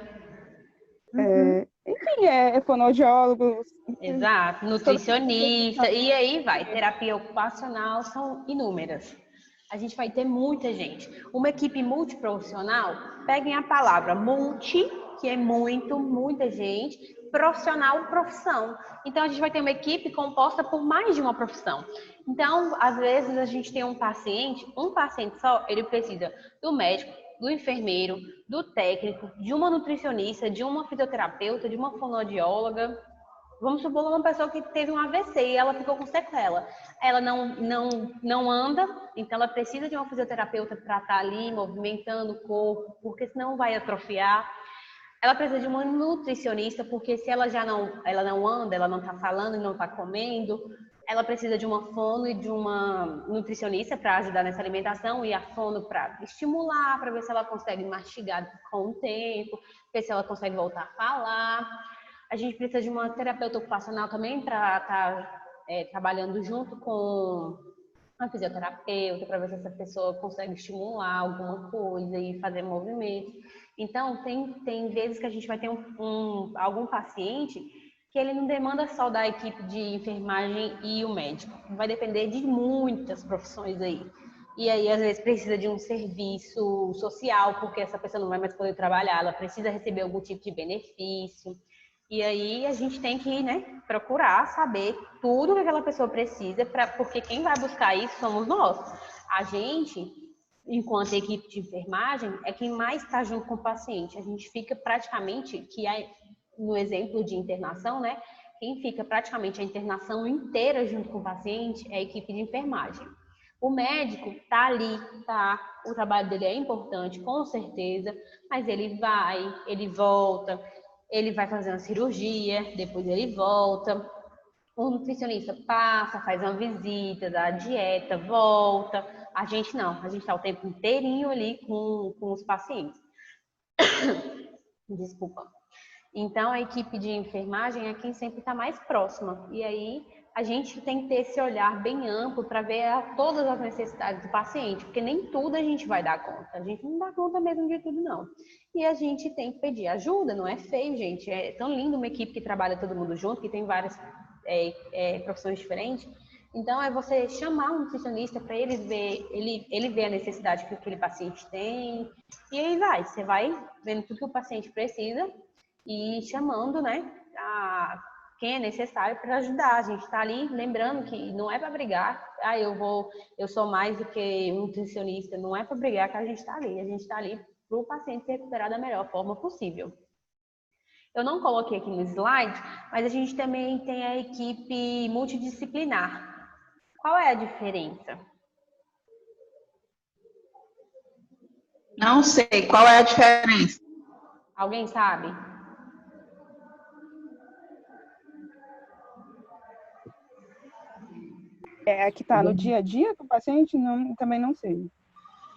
Enfim, fonoaudiólogo. Exato, nutricionista, e aí vai, terapia ocupacional, são inúmeras. A gente vai ter muita gente. Uma equipe multiprofissional, peguem a palavra multi, que é muita gente, profissional, profissão. Então, a gente vai ter uma equipe composta por mais de uma profissão. Então, às vezes, a gente tem um paciente só, ele precisa do médico, do enfermeiro, do técnico, de uma nutricionista, de uma fisioterapeuta, de uma fonoaudióloga. Vamos supor uma pessoa que teve um AVC e ela ficou com sequela. Ela não anda, então ela precisa de uma fisioterapeuta para estar ali movimentando o corpo, porque senão vai atrofiar. Ela precisa de uma nutricionista, porque se ela não anda, ela não está falando e não está comendo, ela precisa de uma fono e de uma nutricionista para ajudar nessa alimentação, e a fono para estimular, para ver se ela consegue mastigar com o tempo, ver se ela consegue voltar a falar. A gente precisa de uma terapeuta ocupacional também para estar trabalhando junto com a fisioterapeuta, para ver se essa pessoa consegue estimular alguma coisa e fazer movimento. Então, tem vezes que a gente vai ter algum paciente que ele não demanda só da equipe de enfermagem e o médico. Vai depender de muitas profissões aí. E aí, às vezes, precisa de um serviço social, porque essa pessoa não vai mais poder trabalhar, ela precisa receber algum tipo de benefício. E aí, a gente tem que, né, procurar saber tudo que aquela pessoa precisa, porque quem vai buscar isso somos nós. A gente, enquanto equipe de enfermagem, é quem mais está junto com o paciente. A gente fica praticamente, no exemplo de internação, né? Quem fica praticamente a internação inteira junto com o paciente é a equipe de enfermagem. O médico tá ali, tá? O trabalho dele é importante, com certeza, mas ele vai, ele volta, ele vai fazer uma cirurgia, depois ele volta. O nutricionista passa, faz uma visita, dá a dieta, volta. A gente não, a gente está o tempo inteirinho ali com os pacientes. Desculpa. Então, a equipe de enfermagem é quem sempre está mais próxima. E aí, a gente tem que ter esse olhar bem amplo para ver todas as necessidades do paciente, porque nem tudo a gente vai dar conta. A gente não dá conta mesmo de tudo, não. E a gente tem que pedir ajuda, não é feio, gente. É tão lindo uma equipe que trabalha todo mundo junto, que tem várias profissões diferentes. Então, é você chamar um nutricionista para ele ver a necessidade que aquele paciente tem. E aí você vai vendo tudo que o paciente precisa e chamando, né, quem é necessário para ajudar. A gente está ali lembrando que não é para brigar. Eu sou mais do que um nutricionista. Não é para brigar que a gente está ali. A gente está ali para o paciente se recuperar da melhor forma possível. Eu não coloquei aqui no slide, mas a gente também tem a equipe multidisciplinar. Qual é a diferença? Não sei. Qual é a diferença? Alguém sabe? É a que está no dia a dia do paciente? Não, também não sei.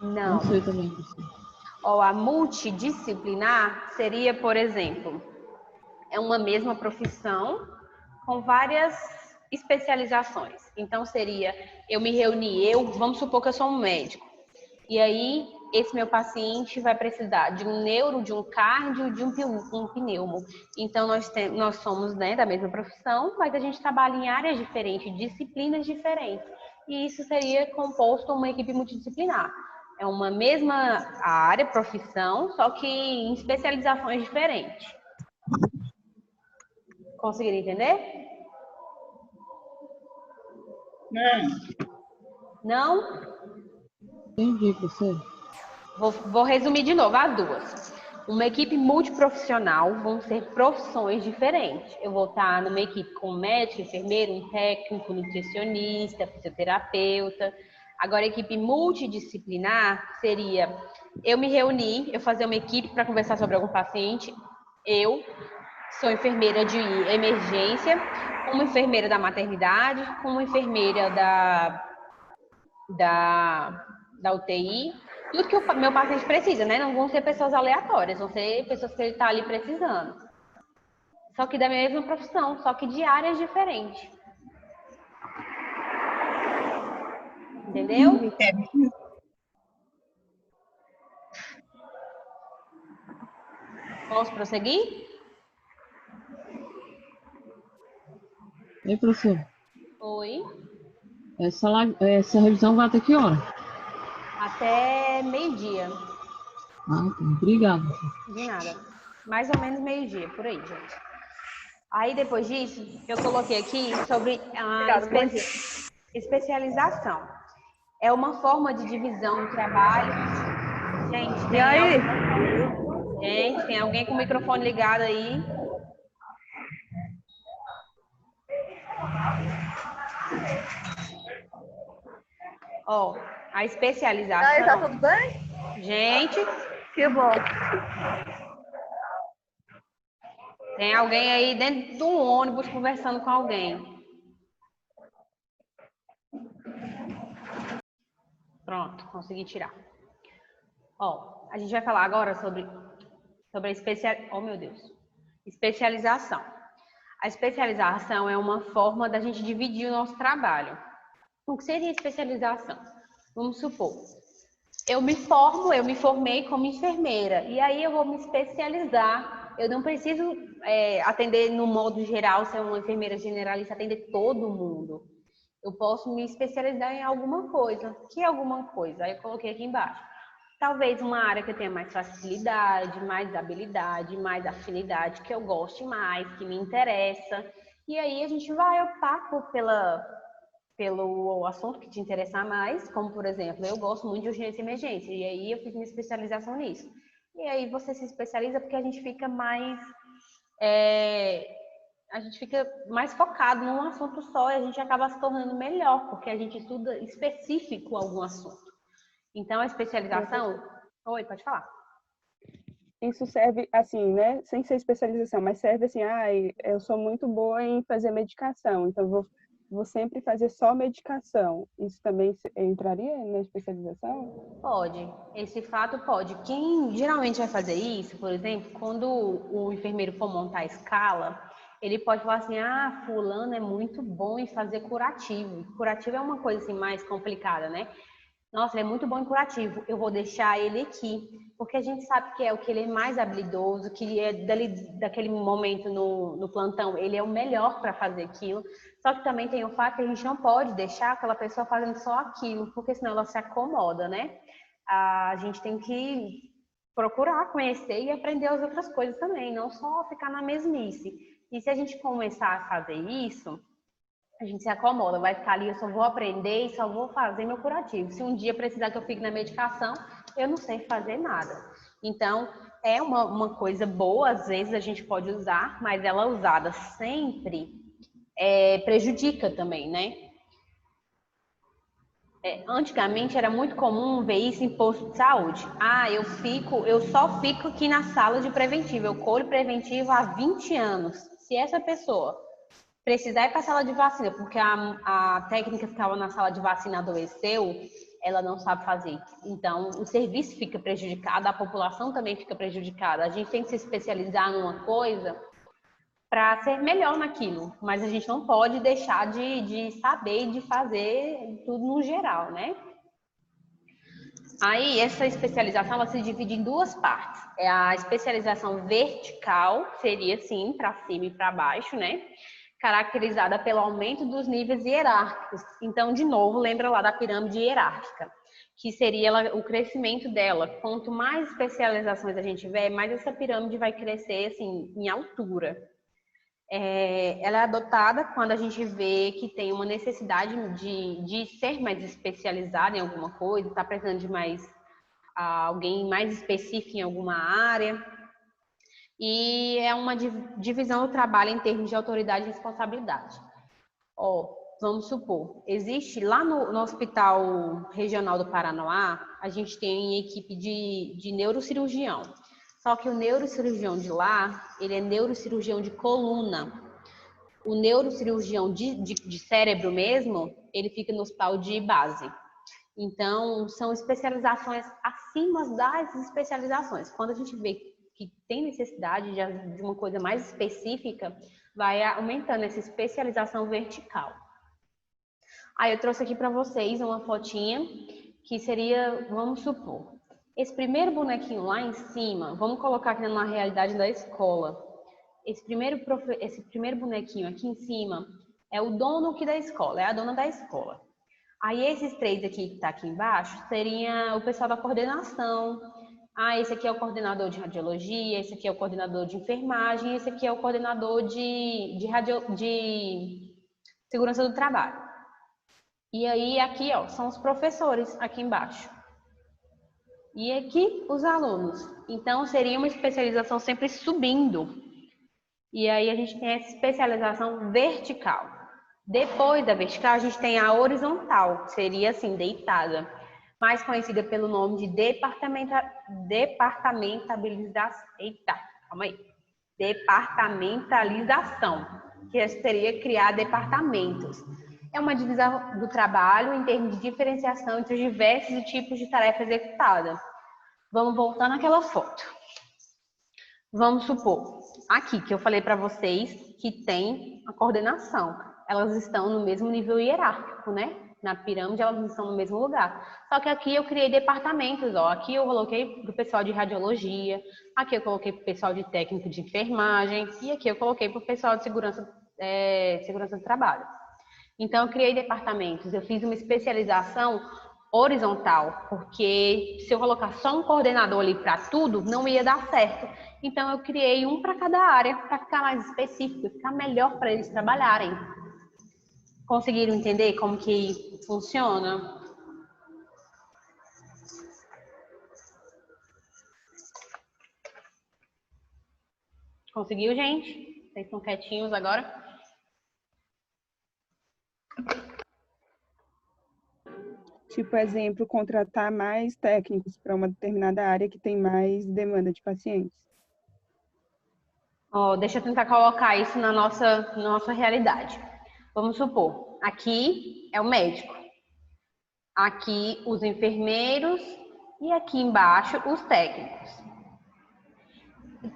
Não. Não sei também. A multidisciplinar seria, por exemplo, é uma mesma profissão com várias especializações. Então, seria vamos supor que eu sou um médico. E aí, esse meu paciente vai precisar de um neuro, de um cardio, de um pneumo. Então, nós somos, né, da mesma profissão, mas a gente trabalha em áreas diferentes, disciplinas diferentes. E isso seria composto uma equipe multidisciplinar. É uma mesma área, profissão, só que em especializações diferentes. Conseguiram entender? Não? Entendi, professor. Vou resumir de novo as duas. Uma equipe multiprofissional vão ser profissões diferentes. Eu vou estar numa equipe com um médico, enfermeiro, um técnico, nutricionista, fisioterapeuta. Agora, a equipe multidisciplinar seria eu me reunir, eu fazer uma equipe para conversar sobre algum paciente. Eu sou enfermeira de emergência, uma enfermeira da maternidade, uma enfermeira da UTI, tudo que o meu paciente precisa, né? Não vão ser pessoas aleatórias, vão ser pessoas que ele está ali precisando. Só que da mesma profissão, só que de áreas diferentes. Entendeu? Posso prosseguir? Ei, professor, Oi. essa revisão vai até que hora? Até meio-dia. Ah, tá. Obrigado. De nada. Mais ou menos meio-dia, por aí, gente. Aí, depois disso, eu coloquei aqui sobre a especialização. É uma forma de divisão do trabalho. Gente, tem alguém com o microfone ligado aí? A especialização. Aí, tá tudo bem? Gente, Que bom. Tem alguém aí dentro de um ônibus conversando com alguém. Pronto, consegui tirar. Ó, a gente vai falar agora sobre a oh, meu Deus. Especialização. A especialização é uma forma da gente dividir o nosso trabalho. O que seria especialização? Vamos supor, eu me formei como enfermeira, e aí eu vou me especializar. Eu não preciso atender no modo geral, ser uma enfermeira generalista, atender todo mundo. Eu posso me especializar em alguma coisa. Que é alguma coisa? Aí eu coloquei aqui embaixo. Talvez uma área que eu tenha mais facilidade, mais habilidade, mais afinidade, que eu goste mais, que me interessa. E aí a gente vai optar pelo assunto que te interessar mais, como por exemplo, eu gosto muito de urgência e emergência, e aí eu fiz minha especialização nisso. E aí você se especializa porque a gente fica mais focado num assunto só e a gente acaba se tornando melhor, porque a gente estuda específico algum assunto. Então a especialização... Oi, pode falar. Isso serve assim, né? Sem ser especialização, mas serve assim, eu sou muito boa em fazer medicação, então vou sempre fazer só medicação. Isso também entraria na especialização? Pode, esse fato pode. Quem geralmente vai fazer isso, por exemplo, quando o enfermeiro for montar a escala, ele pode falar assim, fulano é muito bom em fazer curativo. Curativo é uma coisa assim mais complicada, né? Nossa, ele é muito bom em curativo, eu vou deixar ele aqui, porque a gente sabe que é o que ele é mais habilidoso, que é daquele momento no plantão, ele é o melhor para fazer aquilo. Só que também tem o fato que a gente não pode deixar aquela pessoa fazendo só aquilo, porque senão ela se acomoda, né? A gente tem que procurar conhecer e aprender as outras coisas também, não só ficar na mesmice. E se a gente começar a fazer isso, a gente se acomoda, vai ficar ali, eu só vou aprender e só vou fazer meu curativo. Se um dia precisar que eu fique na medicação, eu não sei fazer nada. Então, é uma coisa boa, às vezes a gente pode usar, mas ela usada sempre prejudica também, né? Antigamente era muito comum ver isso em posto de saúde. Eu só fico aqui na sala de preventivo, eu colho preventivo há 20 anos. Se essa pessoa precisar ir para a sala de vacina, porque a técnica que estava na sala de vacina adoeceu, ela não sabe fazer. Então, o serviço fica prejudicado, a população também fica prejudicada. A gente tem que se especializar numa coisa para ser melhor naquilo, mas a gente não pode deixar de saber e de fazer tudo no geral, né? Aí, essa especialização, ela se divide em duas partes. É a especialização vertical, seria assim, para cima e para baixo, né? Caracterizada pelo aumento dos níveis hierárquicos. Então, de novo, lembra lá da pirâmide hierárquica, que seria o crescimento dela. Quanto mais especializações a gente tiver, mais essa pirâmide vai crescer assim, em altura. Ela é adotada quando a gente vê que tem uma necessidade de ser mais especializado em alguma coisa, está precisando de alguém mais específico em alguma área. E é uma divisão do trabalho em termos de autoridade e responsabilidade. Vamos supor, existe lá no Hospital Regional do Paranoá, a gente tem equipe de neurocirurgião. Só que o neurocirurgião de lá, ele é neurocirurgião de coluna. O neurocirurgião de cérebro mesmo, ele fica no hospital de base. Então, são especializações acima das especializações. Quando a gente vê que tem necessidade de uma coisa mais específica, vai aumentando essa especialização vertical. Aí eu trouxe aqui para vocês uma fotinha que seria, vamos supor, esse primeiro bonequinho lá em cima, vamos colocar aqui na realidade da escola. Esse primeiro bonequinho aqui em cima é o dono aqui da escola, é a dona da escola. Aí esses três aqui que tá aqui embaixo seria o pessoal da coordenação. Esse aqui é o coordenador de radiologia, esse aqui é o coordenador de enfermagem, esse aqui é o coordenador de segurança do trabalho. E aí aqui, são os professores aqui embaixo. E aqui os alunos. Então seria uma especialização sempre subindo. E aí a gente tem essa especialização vertical. Depois da vertical a gente tem a horizontal, que seria assim, deitada, mais conhecida pelo nome de departamentabilização. departamentalização, que seria criar departamentos. É uma divisão do trabalho em termos de diferenciação entre os diversos tipos de tarefa executada. Vamos voltar naquela foto. Vamos supor, aqui que eu falei para vocês que tem a coordenação. Elas estão no mesmo nível hierárquico, né? Na pirâmide elas estão no mesmo lugar. Só que aqui eu criei departamentos, ó. Aqui eu coloquei para o pessoal de radiologia, aqui eu coloquei para o pessoal de técnico de enfermagem e aqui eu coloquei para o pessoal de segurança do trabalho. Então eu criei departamentos, eu fiz uma especialização horizontal, porque se eu colocar só um coordenador ali para tudo, não ia dar certo. Então eu criei um para cada área, para ficar mais específico, ficar melhor para eles trabalharem. Conseguiram entender como que funciona? Conseguiu, gente? Vocês estão quietinhos agora? Tipo, exemplo, contratar mais técnicos para uma determinada área que tem mais demanda de pacientes. Ó, deixa eu tentar colocar isso na nossa realidade. Vamos supor, aqui é o médico, aqui os enfermeiros e aqui embaixo os técnicos.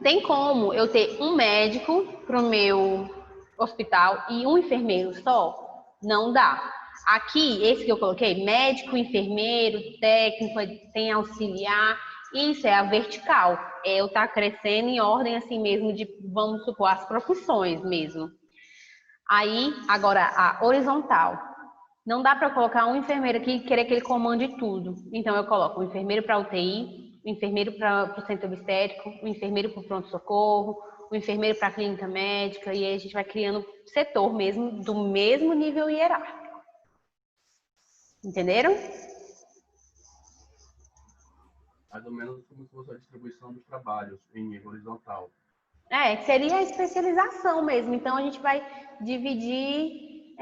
Tem como eu ter um médico para o meu hospital e um enfermeiro só? Não dá. Aqui, esse que eu coloquei, médico, enfermeiro, técnico, tem auxiliar, isso é a vertical. É eu estar crescendo em ordem assim mesmo de, vamos supor, as profissões mesmo. Aí, agora, a horizontal. Não dá para eu colocar um enfermeiro aqui e querer que ele comande tudo. Então, eu coloco um enfermeiro para UTI, um enfermeiro para o centro obstétrico, um enfermeiro para o pronto-socorro, um enfermeiro para a clínica médica, e aí a gente vai criando setor mesmo, do mesmo nível hierárquico. Entenderam? Mais ou menos como se fosse a distribuição dos trabalhos em nível horizontal. Seria a especialização mesmo. Então, a gente vai dividir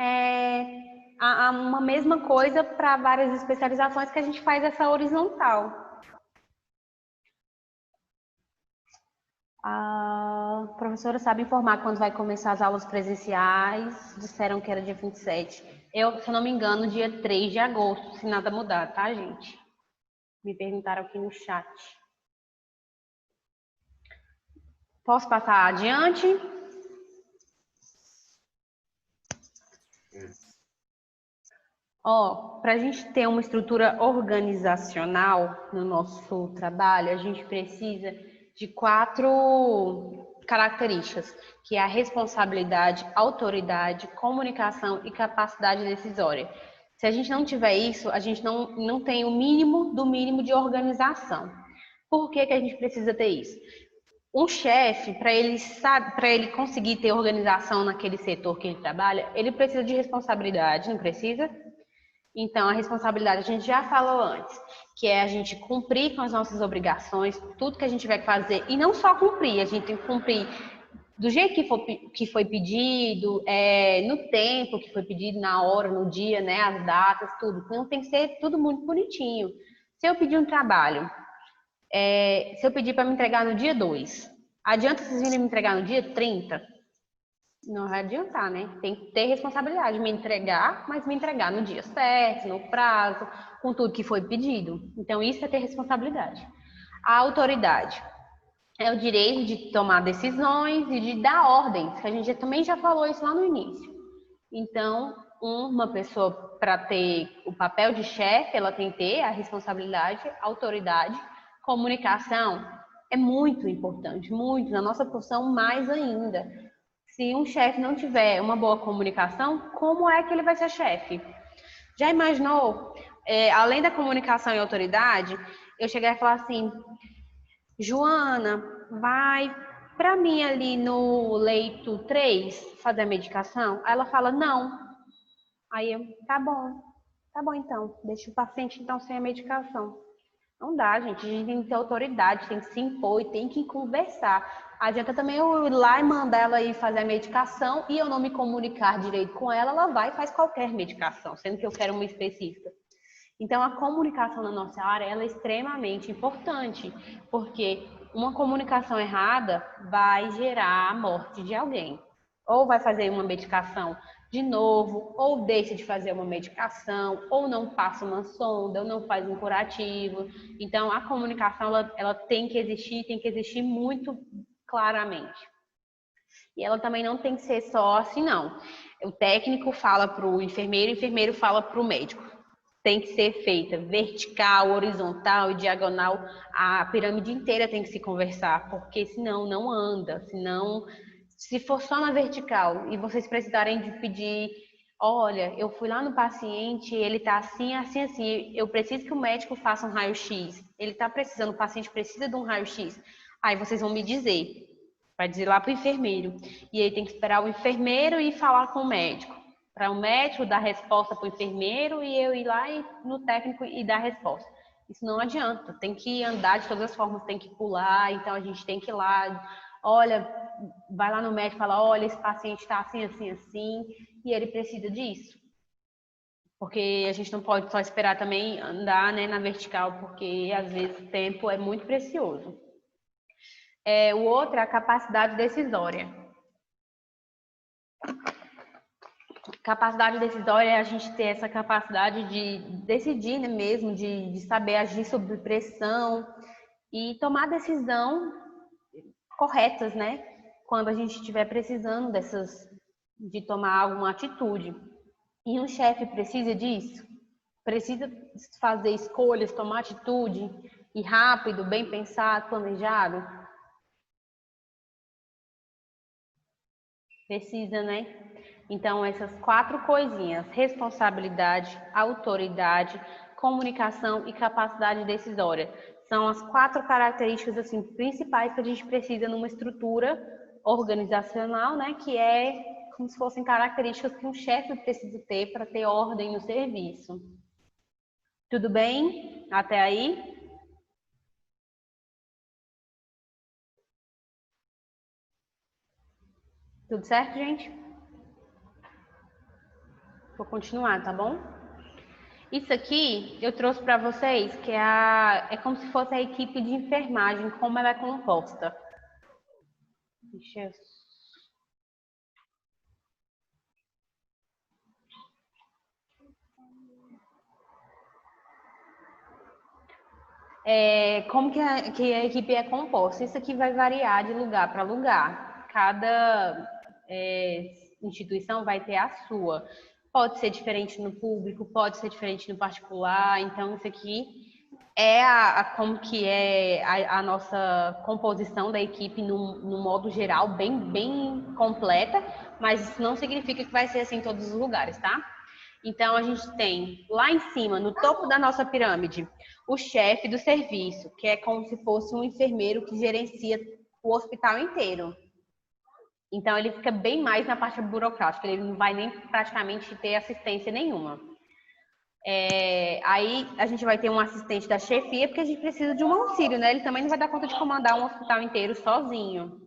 uma mesma coisa para várias especializações que a gente faz essa horizontal. A professora sabe informar quando vai começar as aulas presenciais. Disseram que era dia 27. Se eu não me engano, dia 3 de agosto, se nada mudar, tá, gente? Me perguntaram aqui no chat. Posso passar adiante? Para a gente ter uma estrutura organizacional no nosso trabalho, a gente precisa de 4 características, que é a responsabilidade, autoridade, comunicação e capacidade decisória. Se a gente não tiver isso, a gente não tem o mínimo do mínimo de organização. Por que a gente precisa ter isso? Um chefe, para ele conseguir ter organização naquele setor que ele trabalha, ele precisa de responsabilidade, não precisa? Então, a responsabilidade a gente já falou antes, que é a gente cumprir com as nossas obrigações, tudo que a gente tiver que fazer, e não só cumprir, a gente tem que cumprir do jeito que foi pedido, no tempo que foi pedido, na hora, no dia, né, as datas, tudo. Então, tem que ser tudo muito bonitinho. Se eu pedir um trabalho, se eu pedir para me entregar no dia 2, adianta vocês virem me entregar no dia 30? Não vai adiantar, né? Tem que ter responsabilidade de me entregar, mas me entregar no dia certo, no prazo, com tudo que foi pedido. Então, isso é ter responsabilidade. A autoridade é o direito de tomar decisões e de dar ordens, que a gente também já falou isso lá no início. Então, uma pessoa, para ter o papel de chefe, ela tem que ter a responsabilidade, a autoridade, comunicação. É muito importante, muito, na nossa profissão mais ainda. Se um chefe não tiver uma boa comunicação, como é que ele vai ser chefe? Já imaginou, além da comunicação e autoridade, eu chegar e falar assim, Joana, vai para mim ali no leito 3 fazer a medicação? Aí ela fala, não. Aí eu, tá bom então, deixa o paciente então sem a medicação. Não dá, gente, a gente tem que ter autoridade, tem que se impor e tem que conversar. Adianta também eu ir lá e mandar ela ir fazer a medicação e eu não me comunicar direito com ela, ela vai e faz qualquer medicação, sendo que eu quero uma específica. Então, a comunicação na nossa área ela é extremamente importante, porque uma comunicação errada vai gerar a morte de alguém. Ou vai fazer uma medicação de novo, ou deixa de fazer uma medicação, ou não passa uma sonda, ou não faz um curativo. Então, a comunicação, ela tem que existir muito claramente. E ela também não tem que ser só assim, não. O técnico fala para o enfermeiro fala para o médico. Tem que ser feita vertical, horizontal e diagonal. A pirâmide inteira tem que se conversar, porque senão não anda. Senão, se for só na vertical e vocês precisarem de pedir, olha, eu fui lá no paciente, ele está assim, assim, assim, eu preciso que o médico faça um raio-x. Ele está precisando, o paciente precisa de um raio-x. Aí vocês vão me dizer, vai dizer lá para o enfermeiro. E aí tem que esperar o enfermeiro ir falar com o médico. Para o médico dar resposta para o enfermeiro e eu ir lá no técnico e dar resposta. Isso não adianta, tem que andar de todas as formas, tem que pular, então a gente tem que ir lá, olha, vai lá no médico e fala, olha, esse paciente está assim, assim, assim, e ele precisa disso. Porque a gente não pode só esperar também andar, né, na vertical, porque às vezes o tempo é muito precioso. O outro é a capacidade decisória. Capacidade decisória é a gente ter essa capacidade de decidir, né, mesmo, de saber agir sob pressão e tomar decisão corretas, né? Quando a gente estiver precisando de tomar alguma atitude. E um chefe precisa disso? Precisa fazer escolhas, tomar atitude, e rápido, bem pensado, planejado? Precisa, né? Então, essas 4 coisinhas: responsabilidade, autoridade, comunicação e capacidade decisória. São as 4 características assim, principais que a gente precisa numa estrutura organizacional, né? Que é como se fossem características que um chefe precisa ter para ter ordem no serviço. Tudo bem? Até aí? Tudo certo, gente? Vou continuar, tá bom? Isso aqui eu trouxe para vocês, que é como se fosse a equipe de enfermagem, como ela é composta. Deixa eu... Como que a equipe é composta? Isso aqui vai variar de lugar para lugar. Cada instituição vai ter a sua. Pode ser diferente no público, pode ser diferente no particular. Então, isso aqui é como que é a nossa composição da equipe no modo geral, bem completa, mas isso não significa que vai ser assim em todos os lugares, tá? Então, a gente tem lá em cima, no topo da nossa pirâmide, o chefe do serviço, que é como se fosse um enfermeiro que gerencia o hospital inteiro. Então, ele fica bem mais na parte burocrática, ele não vai nem praticamente ter assistência nenhuma. Aí, a gente vai ter um assistente da chefia, porque a gente precisa de um auxílio, né? Ele também não vai dar conta de comandar um hospital inteiro sozinho.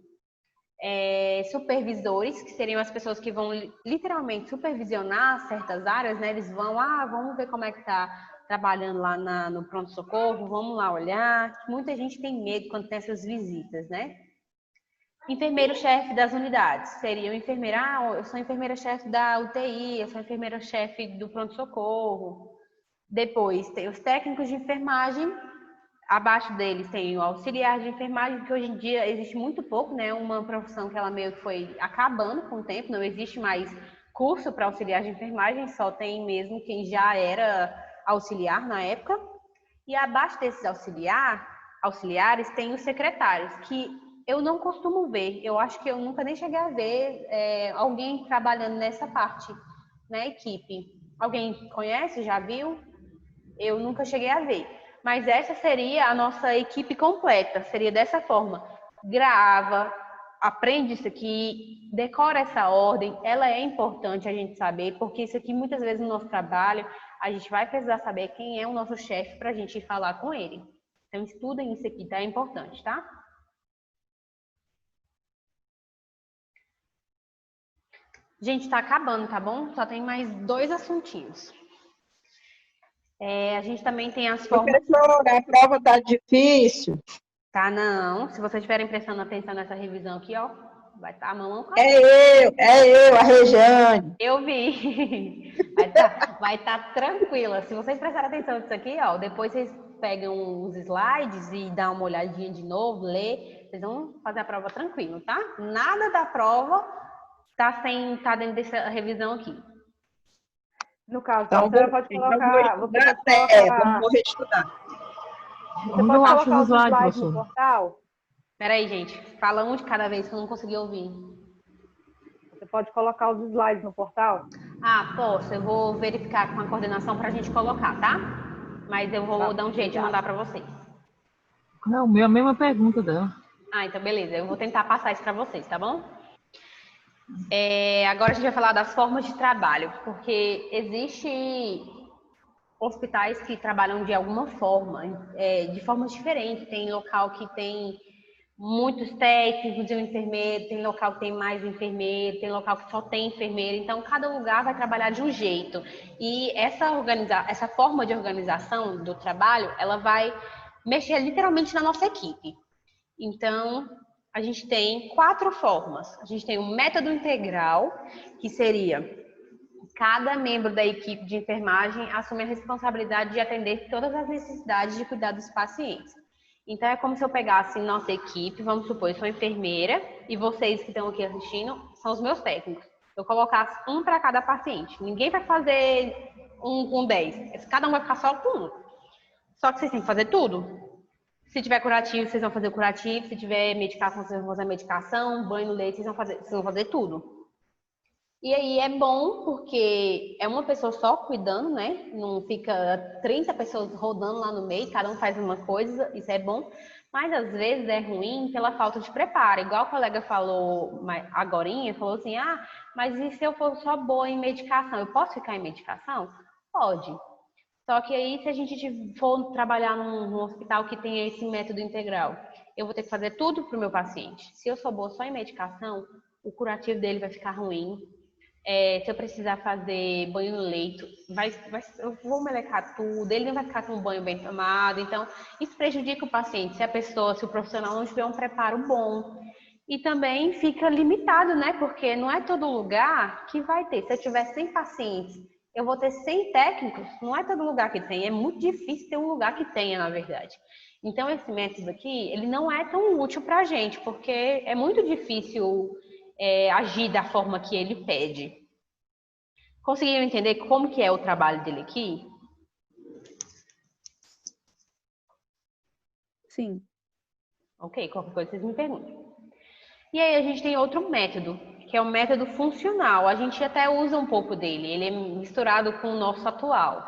Supervisores, que seriam as pessoas que vão literalmente supervisionar certas áreas, né? Eles vão, vamos ver como é que tá trabalhando lá no pronto-socorro, vamos lá olhar. Muita gente tem medo quando tem essas visitas, né? Enfermeiro-chefe das unidades, seria o enfermeiro, eu sou enfermeira-chefe da UTI, eu sou enfermeira-chefe do pronto-socorro. Depois tem os técnicos de enfermagem, abaixo deles tem o auxiliar de enfermagem, que hoje em dia existe muito pouco, né? Uma profissão que ela meio que foi acabando com o tempo, não existe mais curso para auxiliar de enfermagem, só tem mesmo quem já era auxiliar na época. E abaixo desses auxiliares tem os secretários, que eu não costumo ver, eu acho que eu nunca nem cheguei a ver alguém trabalhando nessa parte, na equipe. Alguém conhece, já viu? Eu nunca cheguei a ver. Mas essa seria a nossa equipe completa, seria dessa forma. Grava, aprende isso aqui, decora essa ordem, ela é importante a gente saber, porque isso aqui muitas vezes no nosso trabalho, a gente vai precisar saber quem é o nosso chefe para a gente ir falar com ele. Então estudem isso aqui, tá? É importante, tá? Gente, tá acabando, tá bom? Só tem mais 2 assuntinhos. A gente também tem as formas... Professora, a prova tá difícil. Tá, não. Se vocês estiverem prestando atenção nessa revisão aqui, ó, vai estar a mamão. É eu, a Rejane. Eu vi. Vai tá tranquila. Se vocês prestarem atenção nisso aqui, ó, depois vocês pegam os slides e dão uma olhadinha de novo, lê. Vocês vão fazer a prova tranquilo, tá? Nada da prova tá dentro dessa revisão aqui. No caso, Então, você pode colocar. Você pode colocar. vamos reestudar. Você Onde pode eu acho colocar os os slides, slides no professor? portal? Peraí, gente. Fala um de cada vez que eu não consegui ouvir. Você pode colocar os slides no portal? Ah, posso. Eu vou verificar com a coordenação pra gente colocar, tá? Mas eu vou Tá, dar um jeito de mandar pra vocês. Não, a mesma pergunta dela. Ah, então beleza. Eu vou tentar passar isso pra vocês, tá bom? Agora a gente vai falar das formas de trabalho, porque existe hospitais que trabalham de alguma forma, de formas diferentes. Tem local que tem muitos técnicos e um enfermeiro, tem local que tem mais enfermeiro, tem local que só tem enfermeiro. Então, cada lugar vai trabalhar de um jeito. E essa forma de organização do trabalho, ela vai mexer literalmente na nossa equipe. Então, a gente tem 4 formas. A gente tem o método integral, que seria cada membro da equipe de enfermagem assume a responsabilidade de atender todas as necessidades de cuidar dos pacientes. Então, é como se eu pegasse nossa equipe, vamos supor, eu sou enfermeira e vocês que estão aqui assistindo são os meus técnicos. Eu colocasse um para cada paciente. Ninguém vai fazer um com 10. Cada um vai ficar só com um. Só que vocês têm que fazer tudo. Se tiver curativo, vocês vão fazer o curativo. Se tiver medicação, vocês vão fazer a medicação. Banho no leite, vocês vão fazer tudo. E aí é bom porque é uma pessoa só cuidando, né? Não fica 30 pessoas rodando lá no meio, cada um faz uma coisa, isso é bom. Mas às vezes é ruim pela falta de preparo. Igual o colega falou agorinha, falou assim, mas e se eu for só boa em medicação? Eu posso ficar em medicação? Pode. Só que aí, se a gente for trabalhar num hospital que tenha esse método integral, eu vou ter que fazer tudo para o meu paciente. Se eu sou boa só em medicação, o curativo dele vai ficar ruim. Se eu precisar fazer banho no leito, eu vou melecar tudo, ele não vai ficar com um banho bem tomado. Então, isso prejudica o paciente, se o profissional não tiver um preparo bom. E também fica limitado, né? Porque não é todo lugar que vai ter. Se eu tiver 100 pacientes, eu vou ter 100 técnicos, não é todo lugar que tem. É muito difícil ter um lugar que tenha, na verdade. Então, esse método aqui, ele não é tão útil para a gente, porque é muito difícil agir da forma que ele pede. Conseguiram entender como que é o trabalho dele aqui? Sim. Ok, qualquer coisa vocês me perguntam. E aí a gente tem outro método, que é o método funcional. A gente até usa um pouco dele, ele é misturado com o nosso atual.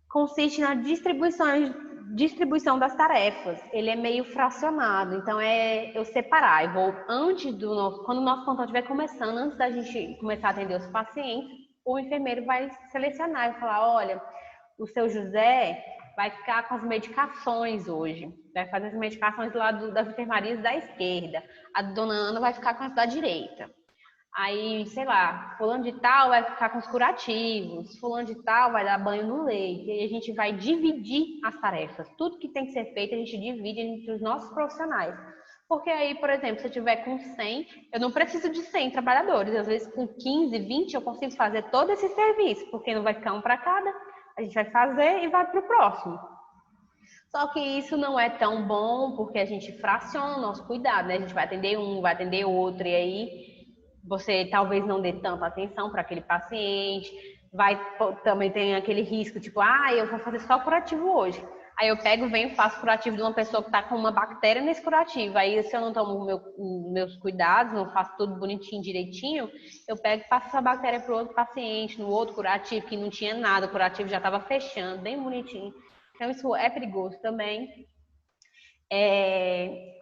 Consiste na distribuição das tarefas. Ele é meio fracionado, então eu separar. Eu vou quando o nosso plantão estiver começando, antes da gente começar a atender os pacientes, o enfermeiro vai selecionar e falar, olha, o seu José vai ficar com as medicações hoje. Vai fazer as medicações do lado das enfermarias da esquerda. A dona Ana vai ficar com as da direita. Aí, sei lá, fulano de tal vai ficar com os curativos, fulano de tal vai dar banho no leite. E a gente vai dividir as tarefas. Tudo que tem que ser feito, a gente divide entre os nossos profissionais. Porque aí, por exemplo, se eu tiver com 100, eu não preciso de 100 trabalhadores. Às vezes, com 15, 20, eu consigo fazer todo esse serviço, porque não vai ficar um para cada. A gente vai fazer e vai para o próximo. Só que isso não é tão bom, porque a gente fraciona o nosso cuidado, né? A gente vai atender um, vai atender outro, e aí você talvez não dê tanta atenção para aquele paciente. Também tem aquele risco, tipo, eu vou fazer só curativo hoje. Aí eu pego, venho e faço curativo de uma pessoa que está com uma bactéria nesse curativo. Aí, se eu não tomo meus cuidados, não faço tudo bonitinho, direitinho, eu pego e passo essa bactéria para o outro paciente, no outro curativo, que não tinha nada, o curativo já estava fechando, bem bonitinho. Então, isso é perigoso também. É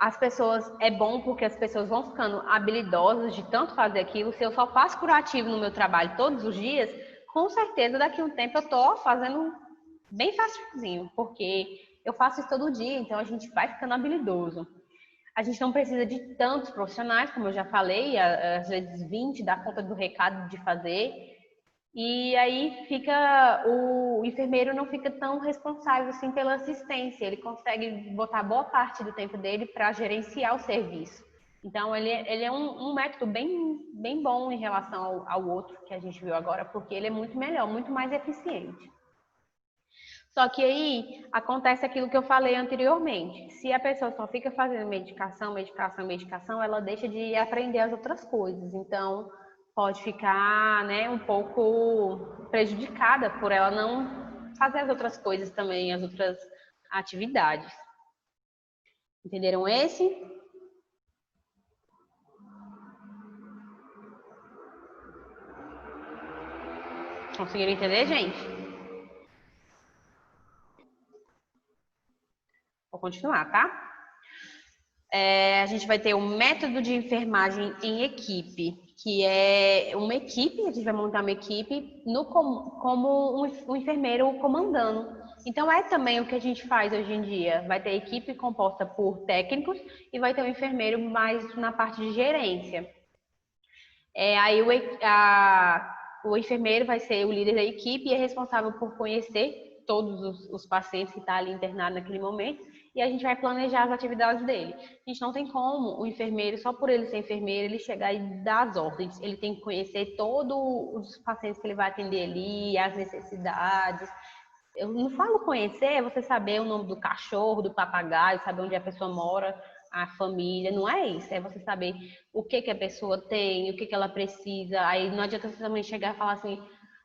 bom porque as pessoas vão ficando habilidosas de tanto fazer aquilo. Se eu só faço curativo no meu trabalho todos os dias, com certeza daqui a um tempo eu estou fazendo bem facilzinho, porque eu faço isso todo dia, então a gente vai ficando habilidoso. A gente não precisa de tantos profissionais, como eu já falei, às vezes 20 dá conta do recado de fazer. E aí o enfermeiro não fica tão responsável assim pela assistência, ele consegue botar boa parte do tempo dele para gerenciar o serviço. Então, ele é um método bem bom em relação ao outro que a gente viu agora, porque ele é muito melhor, muito mais eficiente. Só que aí acontece aquilo que eu falei anteriormente. Se a pessoa só fica fazendo medicação, ela deixa de aprender as outras coisas. Então, pode ficar, né, um pouco prejudicada por ela não fazer as outras coisas também, as outras atividades. Entenderam esse? Conseguiram entender, gente? Vou continuar, tá? A gente vai ter o método de enfermagem em equipe, que é uma equipe, a gente vai montar uma equipe como um enfermeiro comandando. Então, é também o que a gente faz hoje em dia. Vai ter equipe composta por técnicos e vai ter um enfermeiro mais na parte de gerência. Aí o enfermeiro vai ser o líder da equipe e é responsável por conhecer todos os pacientes que estão ali internados naquele momento, e a gente vai planejar as atividades dele. A gente não tem como o enfermeiro, só por ele ser enfermeiro, ele chegar e dar as ordens. Ele tem que conhecer todos os pacientes que ele vai atender ali, as necessidades. Eu não falo conhecer, é você saber o nome do cachorro, do papagaio, saber onde a pessoa mora, a família, não é isso. É você saber o que a pessoa tem, o que ela precisa. Aí não adianta você também chegar e falar assim,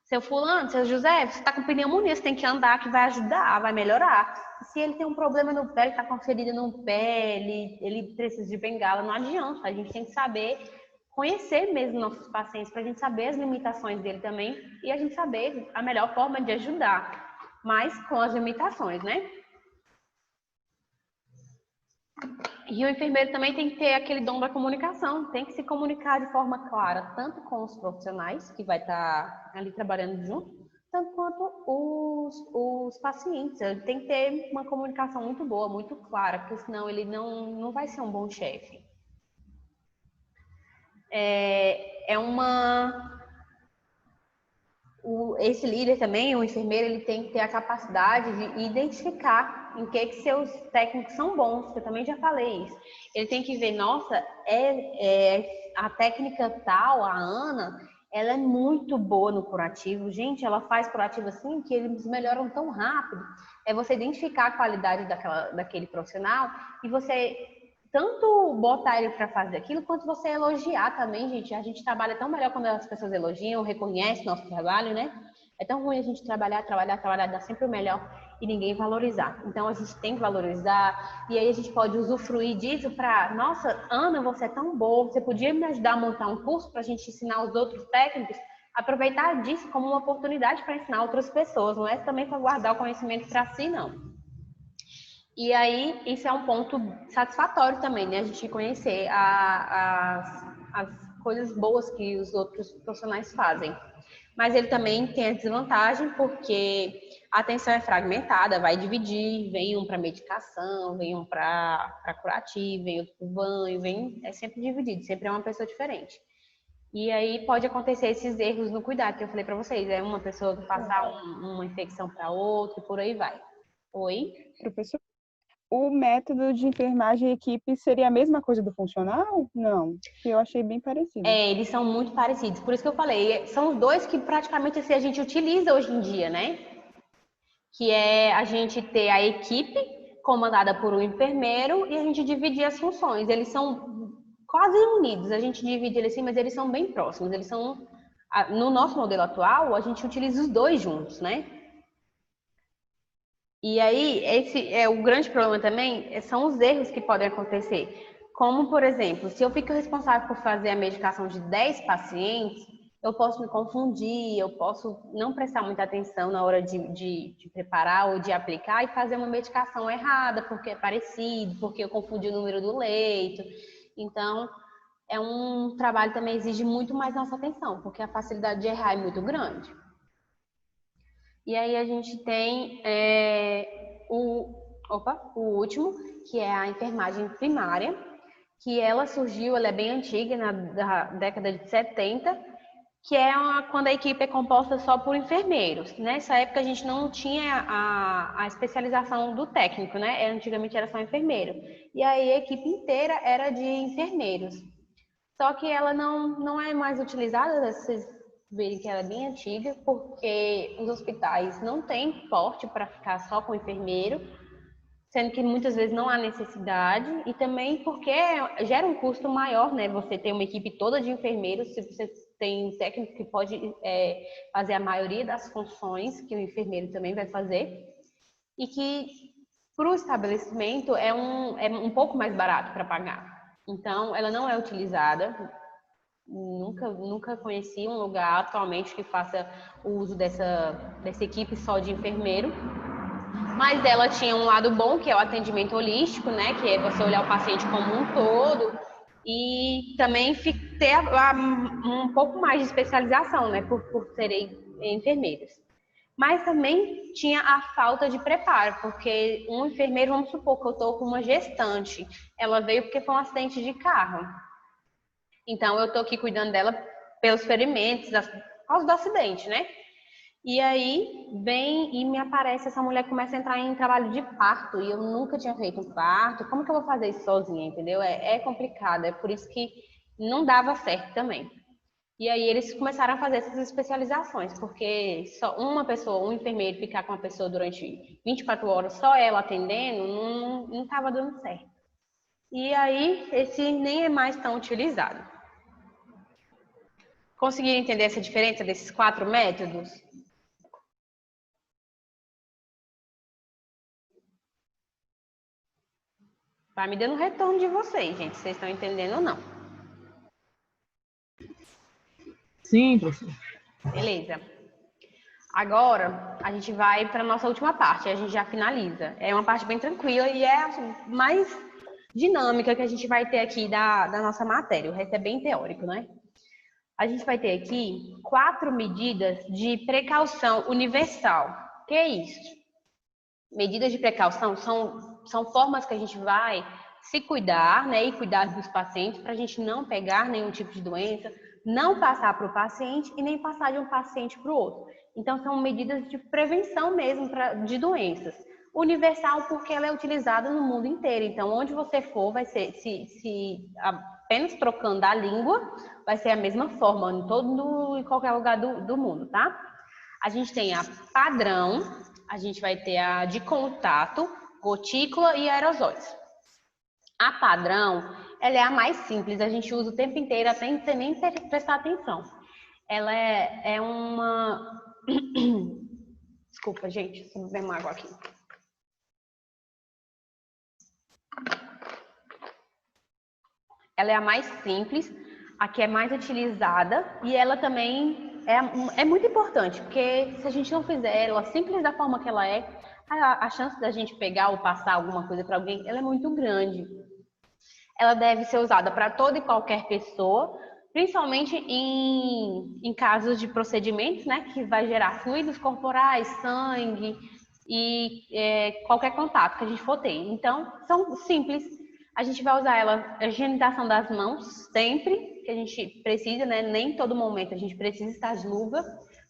seu fulano, seu José, você está com pneumonia, você tem que andar que vai ajudar, vai melhorar. Se ele tem um problema no pé, ele está com uma ferida no pé, ele precisa de bengala, não adianta. A gente tem que saber conhecer mesmo nossos pacientes, para a gente saber as limitações dele também e a gente saber a melhor forma de ajudar, mas com as limitações, né? E o enfermeiro também tem que ter aquele dom da comunicação, tem que se comunicar de forma clara, tanto com os profissionais, que vai estar ali trabalhando junto, tanto quanto os pacientes. Ele tem que ter uma comunicação muito boa, muito clara, porque senão ele não vai ser um bom chefe. Esse líder também, o enfermeiro, ele tem que ter a capacidade de identificar em que seus técnicos são bons, que eu também já falei isso. Ele tem que ver, nossa, a técnica tal, a Ana, ela é muito boa no curativo. Gente, ela faz curativo assim que eles melhoram tão rápido. É você identificar a qualidade daquele profissional e você tanto botar ele para fazer aquilo, quanto você elogiar também, gente. A gente trabalha tão melhor quando as pessoas elogiam, reconhecem nosso trabalho, né? É tão ruim a gente trabalhar, dar sempre o melhor e ninguém valorizar. Então, a gente tem que valorizar e aí a gente pode usufruir disso para, nossa, Ana, você é tão boa, você podia me ajudar a montar um curso para a gente ensinar os outros técnicos? Aproveitar disso como uma oportunidade para ensinar outras pessoas, não é também para guardar o conhecimento para si, não. E aí, isso é um ponto satisfatório também, né? A gente conhecer as coisas boas que os outros profissionais fazem. Mas ele também tem a desvantagem porque a atenção é fragmentada, vai dividir, vem um para medicação, vem um para curativo, vem outro para banho, é sempre dividido, sempre é uma pessoa diferente. E aí pode acontecer esses erros no cuidado que eu falei para vocês, é uma pessoa passar uma infecção para outra e por aí vai. Oi? Professor, o método de enfermagem em equipe seria a mesma coisa do funcional? Não, eu achei bem parecido. Eles são muito parecidos, por isso que eu falei, são os dois que praticamente assim, a gente utiliza hoje em dia, né? Que é a gente ter a equipe comandada por um enfermeiro e a gente dividir as funções. Eles são quase unidos, a gente divide eles assim, mas eles são bem próximos. Eles são, no nosso modelo atual, a gente utiliza os dois juntos, né? E aí, esse é o grande problema também, são os erros que podem acontecer. Como, por exemplo, se eu fico responsável por fazer a medicação de 10 pacientes, eu posso me confundir, eu posso não prestar muita atenção na hora de preparar ou de aplicar e fazer uma medicação errada, porque é parecido, porque eu confundi o número do leito. Então, é um trabalho que também exige muito mais nossa atenção, porque a facilidade de errar é muito grande. E aí a gente tem o último, que é a enfermagem primária, que ela surgiu, ela é bem antiga, na década de 70, que é quando a equipe é composta só por enfermeiros. Nessa época a gente não tinha a especialização do técnico, né? Antigamente era só enfermeiro. E aí a equipe inteira era de enfermeiros. Só que ela não é mais utilizada, vocês verem que ela é bem antiga, porque os hospitais não têm porte para ficar só com enfermeiro, sendo que muitas vezes não há necessidade, e também porque gera um custo maior, né? Você tem uma equipe toda de enfermeiros, se você tem um técnico que pode fazer a maioria das funções que o enfermeiro também vai fazer, e que para o estabelecimento é um pouco mais barato para pagar. Então, ela não é utilizada. Nunca conheci um lugar atualmente que faça o uso dessa equipe só de enfermeiro. Mas ela tinha um lado bom, que é o atendimento holístico, né? Que é você olhar o paciente como um todo e também ter um pouco mais de especialização, né? Por serem enfermeiros. Mas também tinha a falta de preparo, porque um enfermeiro, vamos supor que eu estou com uma gestante, ela veio porque foi um acidente de carro. Então, eu estou aqui cuidando dela pelos ferimentos, por causa do acidente, né? E aí, vem e me aparece, essa mulher começa a entrar em trabalho de parto, e eu nunca tinha feito um parto. Como que eu vou fazer isso sozinha, entendeu? É complicado, é por isso que não dava certo também. E aí eles começaram a fazer essas especializações, porque só uma pessoa, um enfermeiro, ficar com uma pessoa durante 24 horas, só ela atendendo, não estava dando certo. E aí, esse nem é mais tão utilizado. Conseguiram entender essa diferença desses 4 métodos? Vai me dando retorno de vocês, gente, se vocês estão entendendo ou não. Sim, professor. Beleza. Agora, a gente vai para a nossa última parte, a gente já finaliza. É uma parte bem tranquila e é a mais dinâmica que a gente vai ter aqui da nossa matéria. O resto é bem teórico, né? A gente vai ter aqui 4 medidas de precaução universal. O que é isso? Medidas de precaução são formas que a gente vai se cuidar, né, e cuidar dos pacientes para a gente não pegar nenhum tipo de doença, não passar para o paciente e nem passar de um paciente para o outro. Então, são medidas de prevenção mesmo de doenças. Universal porque ela é utilizada no mundo inteiro. Então, onde você for, vai ser, se apenas trocando a língua, vai ser a mesma forma em qualquer lugar do mundo, tá? A gente tem a padrão, a gente vai ter a de contato, gotícula e aerosóis. A padrão, ela é a mais simples, a gente usa o tempo inteiro, até sem nem prestar atenção. Ela é uma... Desculpa, gente, deixa eu beber uma água aqui. Ela é a mais simples, a que é mais utilizada, e ela também é muito importante, porque se a gente não fizer ela simples da forma que ela é, a chance da gente pegar ou passar alguma coisa para alguém, ela é muito grande. Ela deve ser usada para toda e qualquer pessoa, principalmente em casos de procedimentos, né, que vai gerar fluidos corporais, sangue e qualquer contato que a gente for ter. Então, são simples. A gente vai usar ela, a higienização das mãos, sempre que a gente precisa, né? Nem todo momento a gente precisa estar de luva,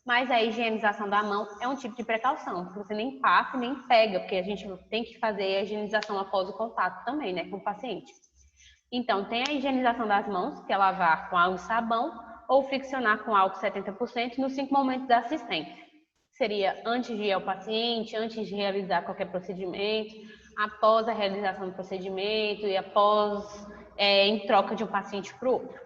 mas a higienização da mão é um tipo de precaução, que você nem passa nem pega, porque a gente tem que fazer a higienização após o contato também, né, com o paciente. Então, tem a higienização das mãos, que é lavar com água e sabão, ou friccionar com álcool 70% nos 5 momentos da assistência. Seria antes de ir ao paciente, antes de realizar qualquer procedimento, após a realização do procedimento e após, em troca de um paciente para o outro.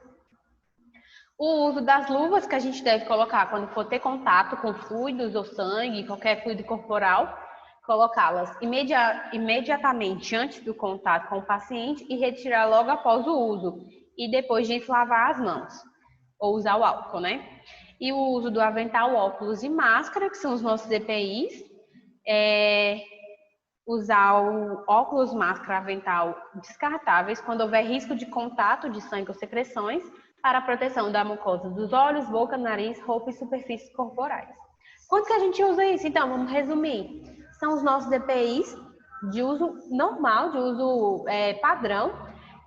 O uso das luvas que a gente deve colocar quando for ter contato com fluidos ou sangue, qualquer fluido corporal, colocá-las imediatamente antes do contato com o paciente e retirar logo após o uso. E depois disso lavar as mãos, ou usar o álcool, né? E o uso do avental, óculos e máscara, que são os nossos EPIs. Usar o óculos, máscara, avental descartáveis quando houver risco de contato de sangue ou secreções para a proteção da mucosa dos olhos, boca, nariz, roupa e superfícies corporais. Quando que a gente usa isso? Então, vamos resumir. São os nossos EPIs de uso normal, de uso padrão,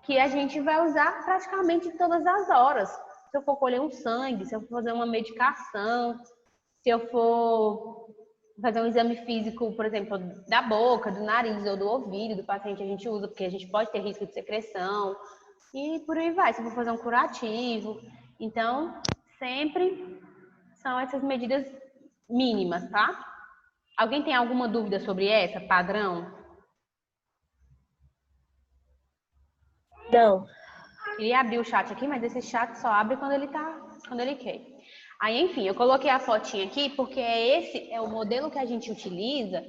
que a gente vai usar praticamente todas as horas. se eu for colher um sangue, se eu for fazer uma medicação, se eu for fazer um exame físico, por exemplo, da boca, do nariz ou do ouvido do paciente, a gente usa, porque a gente pode ter risco de secreção, e por aí vai, se eu for fazer um curativo. Então, sempre são essas medidas mínimas, tá? Alguém tem alguma dúvida sobre essa, padrão? Não. Queria abrir o chat aqui, mas esse chat só abre quando ele quer. Aí, enfim, eu coloquei a fotinha aqui porque esse é o modelo que a gente utiliza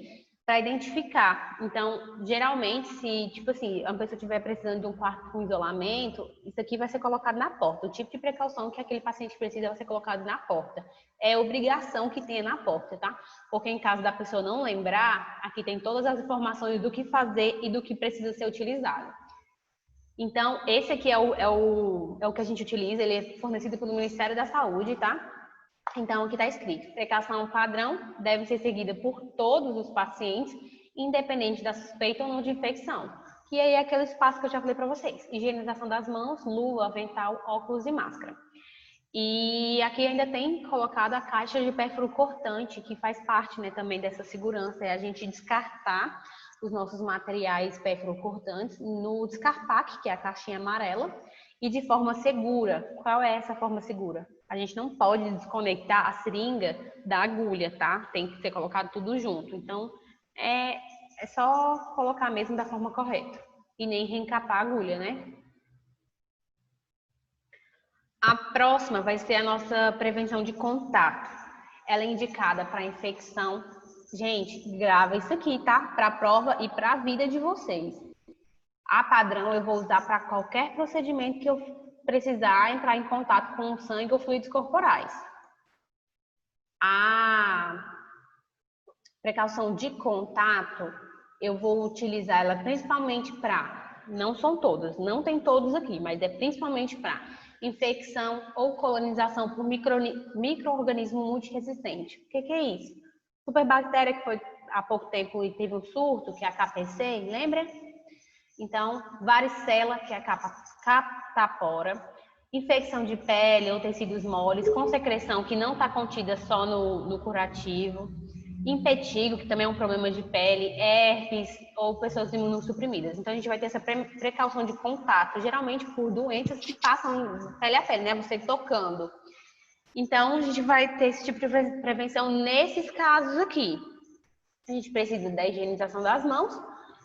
para identificar. Então, geralmente, se, tipo assim, a pessoa estiver precisando de um quarto com isolamento, isso aqui vai ser colocado na porta. O tipo de precaução que aquele paciente precisa vai ser colocado na porta. É obrigação que tenha na porta, tá? Porque em caso da pessoa não lembrar, aqui tem todas as informações do que fazer e do que precisa ser utilizado. Então, esse aqui é o que a gente utiliza, ele é fornecido pelo Ministério da Saúde, tá? Então, aqui está escrito, precaução padrão deve ser seguida por todos os pacientes, independente da suspeita ou não de infecção. Que aí é aquele espaço que eu já falei para vocês. Higienização das mãos, luva, avental, óculos e máscara. E aqui ainda tem colocado a caixa de pérfuro cortante, que faz parte, né, também dessa segurança, é a gente descartar os nossos materiais pérfuro cortantes no descarpaque, que é a caixinha amarela, e de forma segura. Qual é essa forma segura? A gente não pode desconectar a seringa da agulha, tá? Tem que ser colocado tudo junto. Então, é só colocar mesmo da forma correta. E nem reencapar a agulha, né? A próxima vai ser a nossa prevenção de contato. Ela é indicada para infecção. Gente, grava isso aqui, tá? Para a prova e para a vida de vocês. A padrão eu vou usar para qualquer procedimento que eu precisar entrar em contato com sangue ou fluidos corporais. A precaução de contato, eu vou utilizar ela principalmente para, não são todas, não tem todos aqui, mas é principalmente para infecção ou colonização por micro-organismo multiresistente. O que é isso? Superbactéria que foi há pouco tempo e teve um surto, que é a KPC, lembra? Então, varicela, que é a catapora, infecção de pele ou tecidos moles, com secreção que não está contida só no curativo, impetigo, que também é um problema de pele, herpes ou pessoas imunossuprimidas. Então, a gente vai ter essa precaução de contato, geralmente por doenças que passam pele a pele, né? Você tocando. Então, a gente vai ter esse tipo de prevenção nesses casos aqui. A gente precisa da higienização das mãos,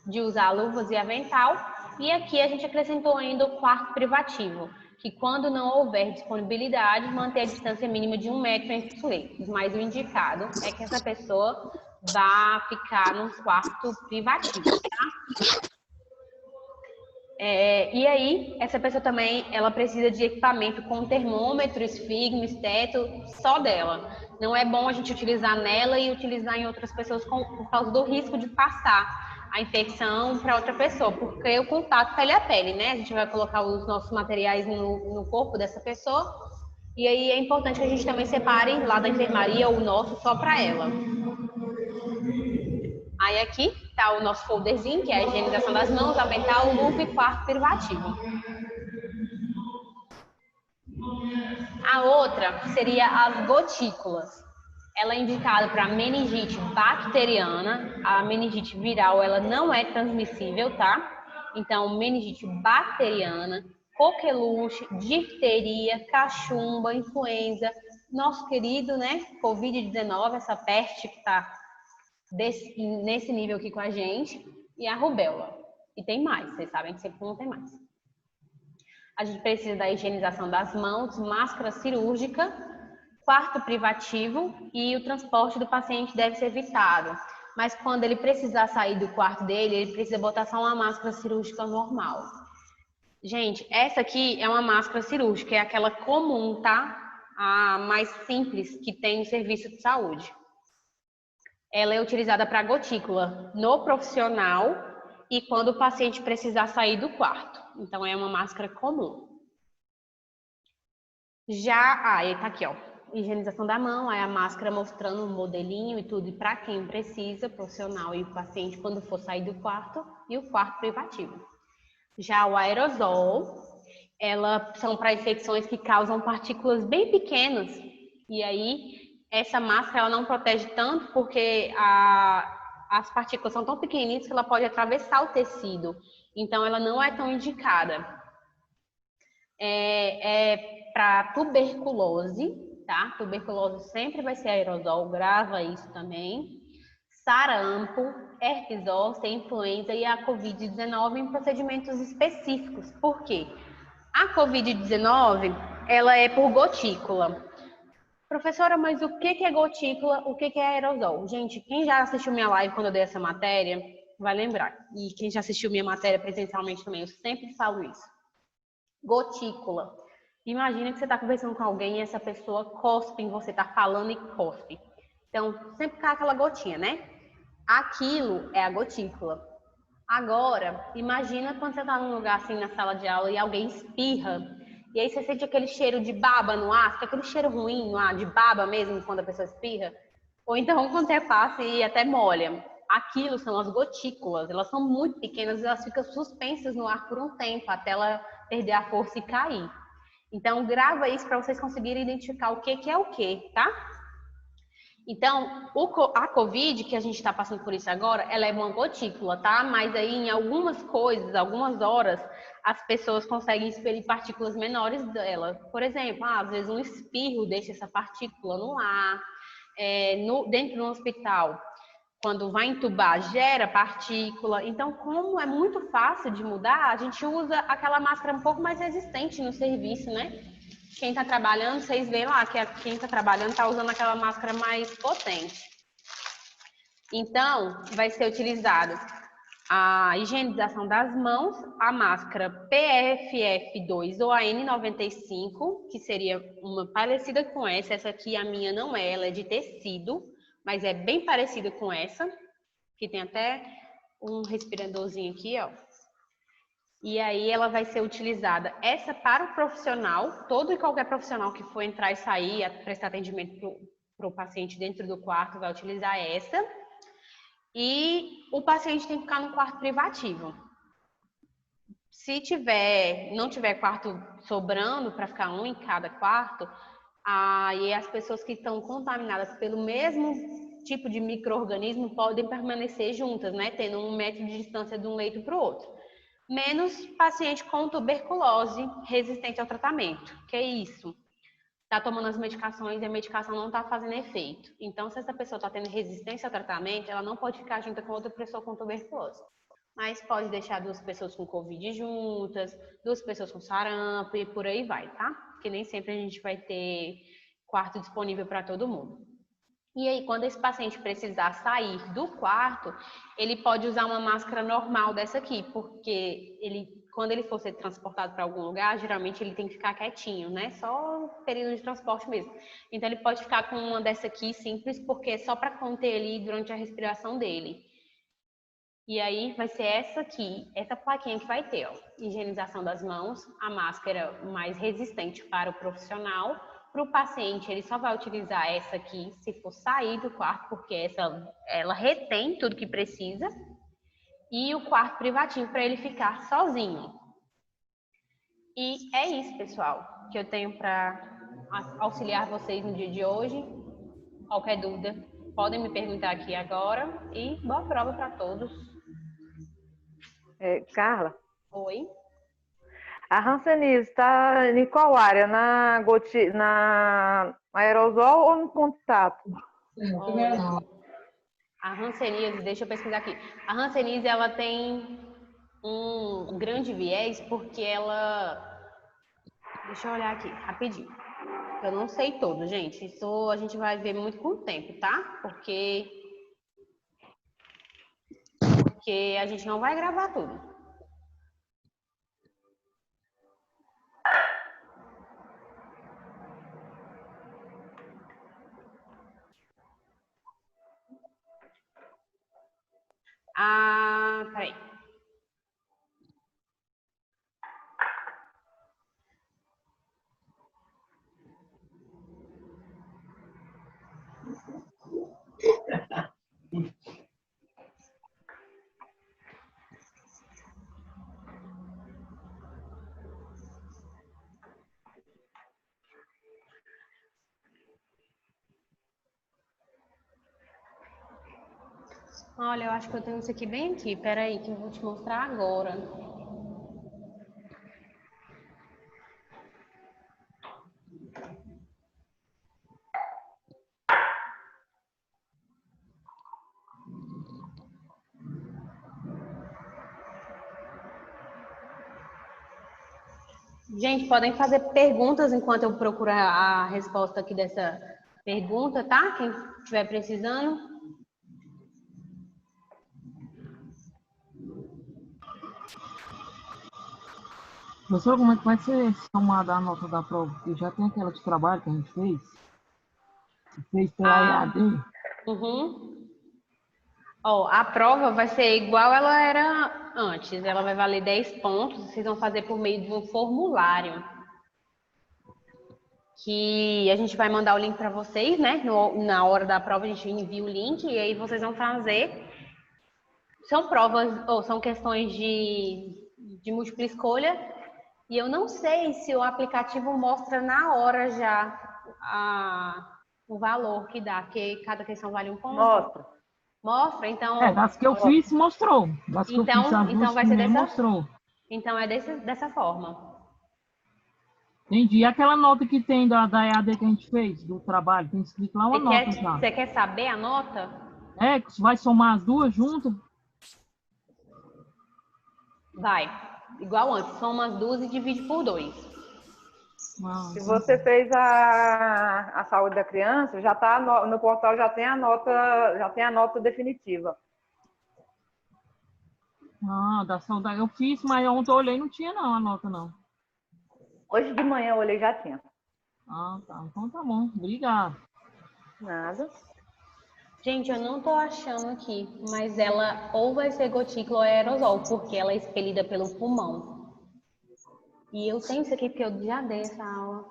de usar luvas e avental. E aqui a gente acrescentou ainda o quarto privativo, que quando não houver disponibilidade, manter a distância mínima de 1 metro entre os leitos. Mas o indicado é que essa pessoa vá ficar num quarto privativo, tá? E aí, essa pessoa também, ela precisa de equipamento com termômetro, esfigmo, esteto, só dela. Não é bom a gente utilizar nela e utilizar em outras pessoas por causa do risco de passar a infecção para outra pessoa, porque o contato pele a pele, né? A gente vai colocar os nossos materiais no corpo dessa pessoa, e aí é importante que a gente também separe lá da enfermaria o nosso só para ela. Aí aqui está o nosso folderzinho, que é a higienização das mãos, avental, luva e quarto privativo. A outra seria as gotículas. Ela é indicada para meningite bacteriana. A meningite viral, ela não é transmissível, tá? Então, meningite bacteriana, coqueluche, difteria, cachumba, influenza, nosso querido, né, Covid-19, essa peste que está nesse nível aqui com a gente, e a rubéola. E tem mais, vocês sabem que sempre não tem mais. A gente precisa da higienização das mãos, máscara cirúrgica, quarto privativo, e o transporte do paciente deve ser evitado. Mas quando ele precisar sair do quarto dele, ele precisa botar só uma máscara cirúrgica normal. Gente, essa aqui é uma máscara cirúrgica, é aquela comum, tá? A mais simples que tem no serviço de saúde. Ela é utilizada para gotícula no profissional e quando o paciente precisar sair do quarto. Então, é uma máscara comum. Aí tá aqui, ó. Higienização da mão, aí a máscara mostrando o modelinho e tudo, e para quem precisa, profissional e o paciente quando for sair do quarto, e o quarto privativo. Já o aerosol, são para infecções que causam partículas bem pequenas. E aí, essa máscara ela não protege tanto porque as partículas são tão pequenininhas que ela pode atravessar o tecido. Então, ela não é tão indicada. Para tuberculose, tá? Tuberculose sempre vai ser aerosol, grava isso também. Sarampo, herpes zoster, influenza e a Covid-19 em procedimentos específicos. Por quê? A Covid-19, ela é por gotícula. Professora, mas o que é gotícula, o que é aerosol? Gente, quem já assistiu minha live quando eu dei essa matéria, vai lembrar. E quem já assistiu minha matéria presencialmente também, eu sempre falo isso. Gotícula. Imagina que você está conversando com alguém e essa pessoa cospe em você, está falando e cospe. Então, sempre cai aquela gotinha, né? Aquilo é a gotícula. Agora, imagina quando você está num lugar assim na sala de aula e alguém espirra, e aí você sente aquele cheiro de baba no ar, fica aquele cheiro ruim no ar, de baba mesmo, quando a pessoa espirra. Ou então quando você passa e até molha. Aquilo são as gotículas, elas são muito pequenas e elas ficam suspensas no ar por um tempo, até ela perder a força e cair. Então, grava isso para vocês conseguirem identificar o que é o que, tá? Então, a Covid, que a gente está passando por isso agora, ela é uma gotícula, tá? Mas aí, em algumas coisas, algumas horas, as pessoas conseguem expelir partículas menores dela. Por exemplo, às vezes um espirro deixa essa partícula no ar. Dentro do hospital, quando vai entubar, gera partícula. Então, como é muito fácil de mudar, a gente usa aquela máscara um pouco mais resistente no serviço, né? Quem está trabalhando, vocês veem lá que quem está trabalhando está usando aquela máscara mais potente. Então, vai ser utilizado a higienização das mãos, a máscara PFF2 ou a N95, que seria uma parecida com essa. Essa aqui, a minha não é, ela é de tecido, mas é bem parecida com essa, que tem até um respiradorzinho aqui, ó. E aí ela vai ser utilizada essa para o profissional, todo e qualquer profissional que for entrar e sair, prestar atendimento para o paciente dentro do quarto vai utilizar essa. E o paciente tem que ficar no quarto privativo. Se não tiver quarto sobrando para ficar um em cada quarto, aí as pessoas que estão contaminadas pelo mesmo tipo de micro-organismo podem permanecer juntas, né? Tendo 1 metro de distância de um leito para o outro. Menos paciente com tuberculose resistente ao tratamento. Que é isso? Está tomando as medicações e a medicação não está fazendo efeito. Então, se essa pessoa está tendo resistência ao tratamento, ela não pode ficar junto com outra pessoa com tuberculose. Mas pode deixar 2 pessoas com Covid juntas, 2 pessoas com sarampo e por aí vai, tá? Porque nem sempre a gente vai ter quarto disponível para todo mundo. E aí, quando esse paciente precisar sair do quarto, ele pode usar uma máscara normal dessa aqui, porque quando ele for ser transportado para algum lugar, geralmente ele tem que ficar quietinho, né? Só período de transporte mesmo. Então, ele pode ficar com uma dessa aqui simples, porque é só para conter ali durante a respiração dele. E aí, vai ser essa aqui, essa plaquinha que vai ter, ó. Higienização das mãos, a máscara mais resistente para o profissional. Para o paciente, ele só vai utilizar essa aqui se for sair do quarto, porque ela retém tudo que precisa. E o quarto privativo para ele ficar sozinho. E é isso, pessoal, que eu tenho para auxiliar vocês no dia de hoje. Qualquer dúvida, podem me perguntar aqui agora. E boa prova para todos. Carla? Oi? A Hanseníase está em qual área? Na aerosol ou no contato? A hanseníase, deixa eu pesquisar aqui. A hanseníase, ela tem um grande viés porque ela... Deixa eu olhar aqui, rapidinho. Eu não sei todo, gente. Isso a gente vai ver muito com o tempo, tá? Porque a gente não vai gravar tudo. Peraí. Olha, eu acho que eu tenho isso aqui bem aqui. Peraí, que eu vou te mostrar agora. Gente, podem fazer perguntas enquanto eu procuro a resposta aqui dessa pergunta, tá? Quem estiver precisando. Professor, como é que vai ser somada a nota da prova? Porque já tem aquela de trabalho que a gente fez. Fez pela EAD. Uhum. Ó, a prova vai ser igual ela era antes. Ela vai valer 10 pontos. Vocês vão fazer por meio de um formulário. Que a gente vai mandar o link para vocês, né? Na hora da prova a gente envia o link e aí vocês vão fazer. São provas, ou são questões de múltipla escolha. E eu não sei se o aplicativo mostra na hora já o valor que dá, porque cada questão vale um ponto. Mostra. Mostra, então. Das que eu fiz, mostrou. Das que eu fiz, as Então duas vai ser primeiras, mostrou. Então é dessa forma. Entendi. E aquela nota que tem da EAD que a gente fez, do trabalho, tem escrito lá uma nota já. Você quer saber a nota? É, que vai somar as duas juntas? Vai. Igual antes, soma as duas e divide por 2. Se você fez a saúde da criança, já tá no portal já tem a nota definitiva. Da saudade. Eu fiz, mas ontem eu olhei e não tinha não a nota não. Hoje de manhã eu olhei já tinha. Tá. Então tá bom. Obrigado. Nada. Gente, eu não tô achando aqui, mas ela ou vai ser gotícula ou aerosol, porque ela é expelida pelo pulmão. E eu tenho isso aqui porque eu já dei essa aula.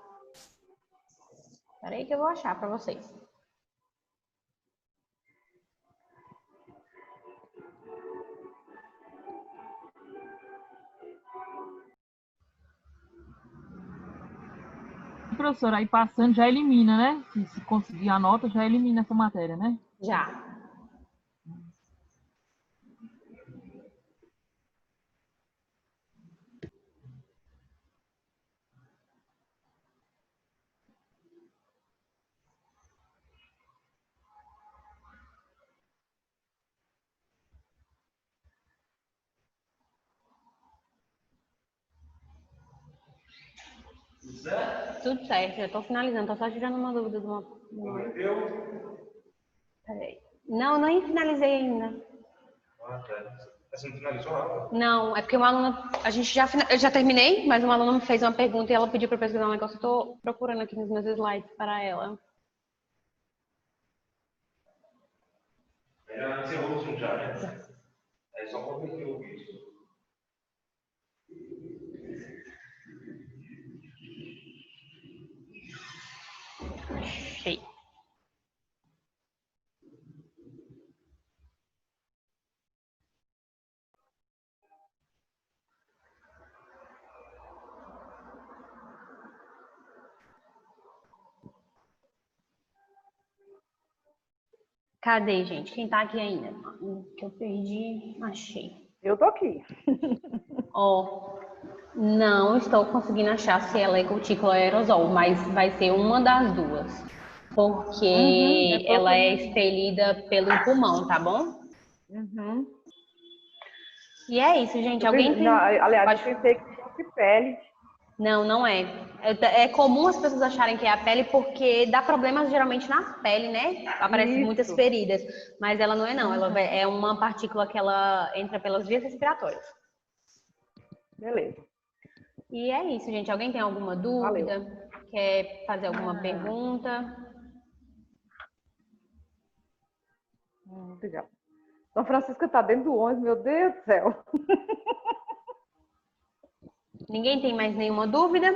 Peraí que eu vou achar para vocês. Professora, aí passando já elimina, né? Se conseguir a nota, já elimina essa matéria, né? Já. Tudo certo, já tô finalizando, tô só tirando uma dúvida de uma. Peraí. Não, nem finalizei ainda. Você não finalizou a aula? Não, é porque uma aluna, eu já terminei, mas uma aluna me fez uma pergunta e ela pediu para pesquisar um negócio. Eu tô procurando aqui nos meus slides para ela. Já encerrou o Zoom já, né? É só converter o vídeo. Achei. Cadê, gente? Quem tá aqui ainda? Que eu perdi, achei. Eu tô aqui. Ó, não estou conseguindo achar se ela é gotícula ou aerosol, mas vai ser uma das duas. Porque ela é expelida pelo pulmão, tá bom? E é isso, gente. Alguém tem... Aliás, eu pensei que fosse pele. Não, não é. É comum as pessoas acharem que é a pele porque dá problemas geralmente na pele, né? Aparecem muitas feridas. Mas ela não é, não. Ela é uma partícula que ela entra pelas vias respiratórias. Beleza. E é isso, gente. Alguém tem alguma dúvida? Valeu. Quer fazer alguma pergunta? Obrigada. Dona Francisca tá dentro do ônibus, meu Deus do céu. Ninguém tem mais nenhuma dúvida?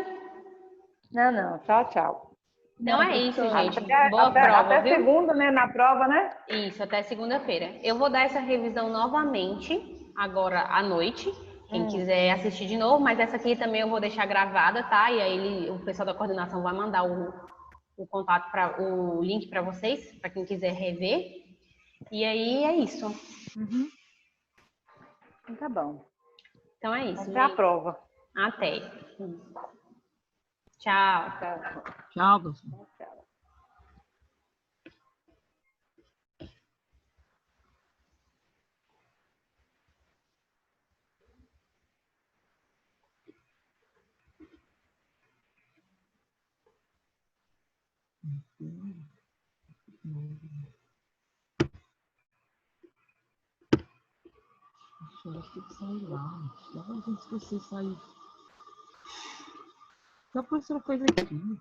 Não. Tchau. Então é isso, gente. Até, Boa prova, até viu? segunda, né? Na prova, né? Isso, até segunda-feira. Eu vou dar essa revisão novamente, agora à noite. Quem quiser assistir de novo, mas essa aqui também eu vou deixar gravada, tá? E aí o pessoal da coordenação vai mandar o contato o link para vocês, para quem quiser rever. E aí é isso. Uhum. Tá bom. Então é isso. Até a gente. prova. Até. Tchau. Tchau, pessoal. Tchau. Acho que tem que sair lá. Dá pra gente esquecer sair. O que a professora fez aqui?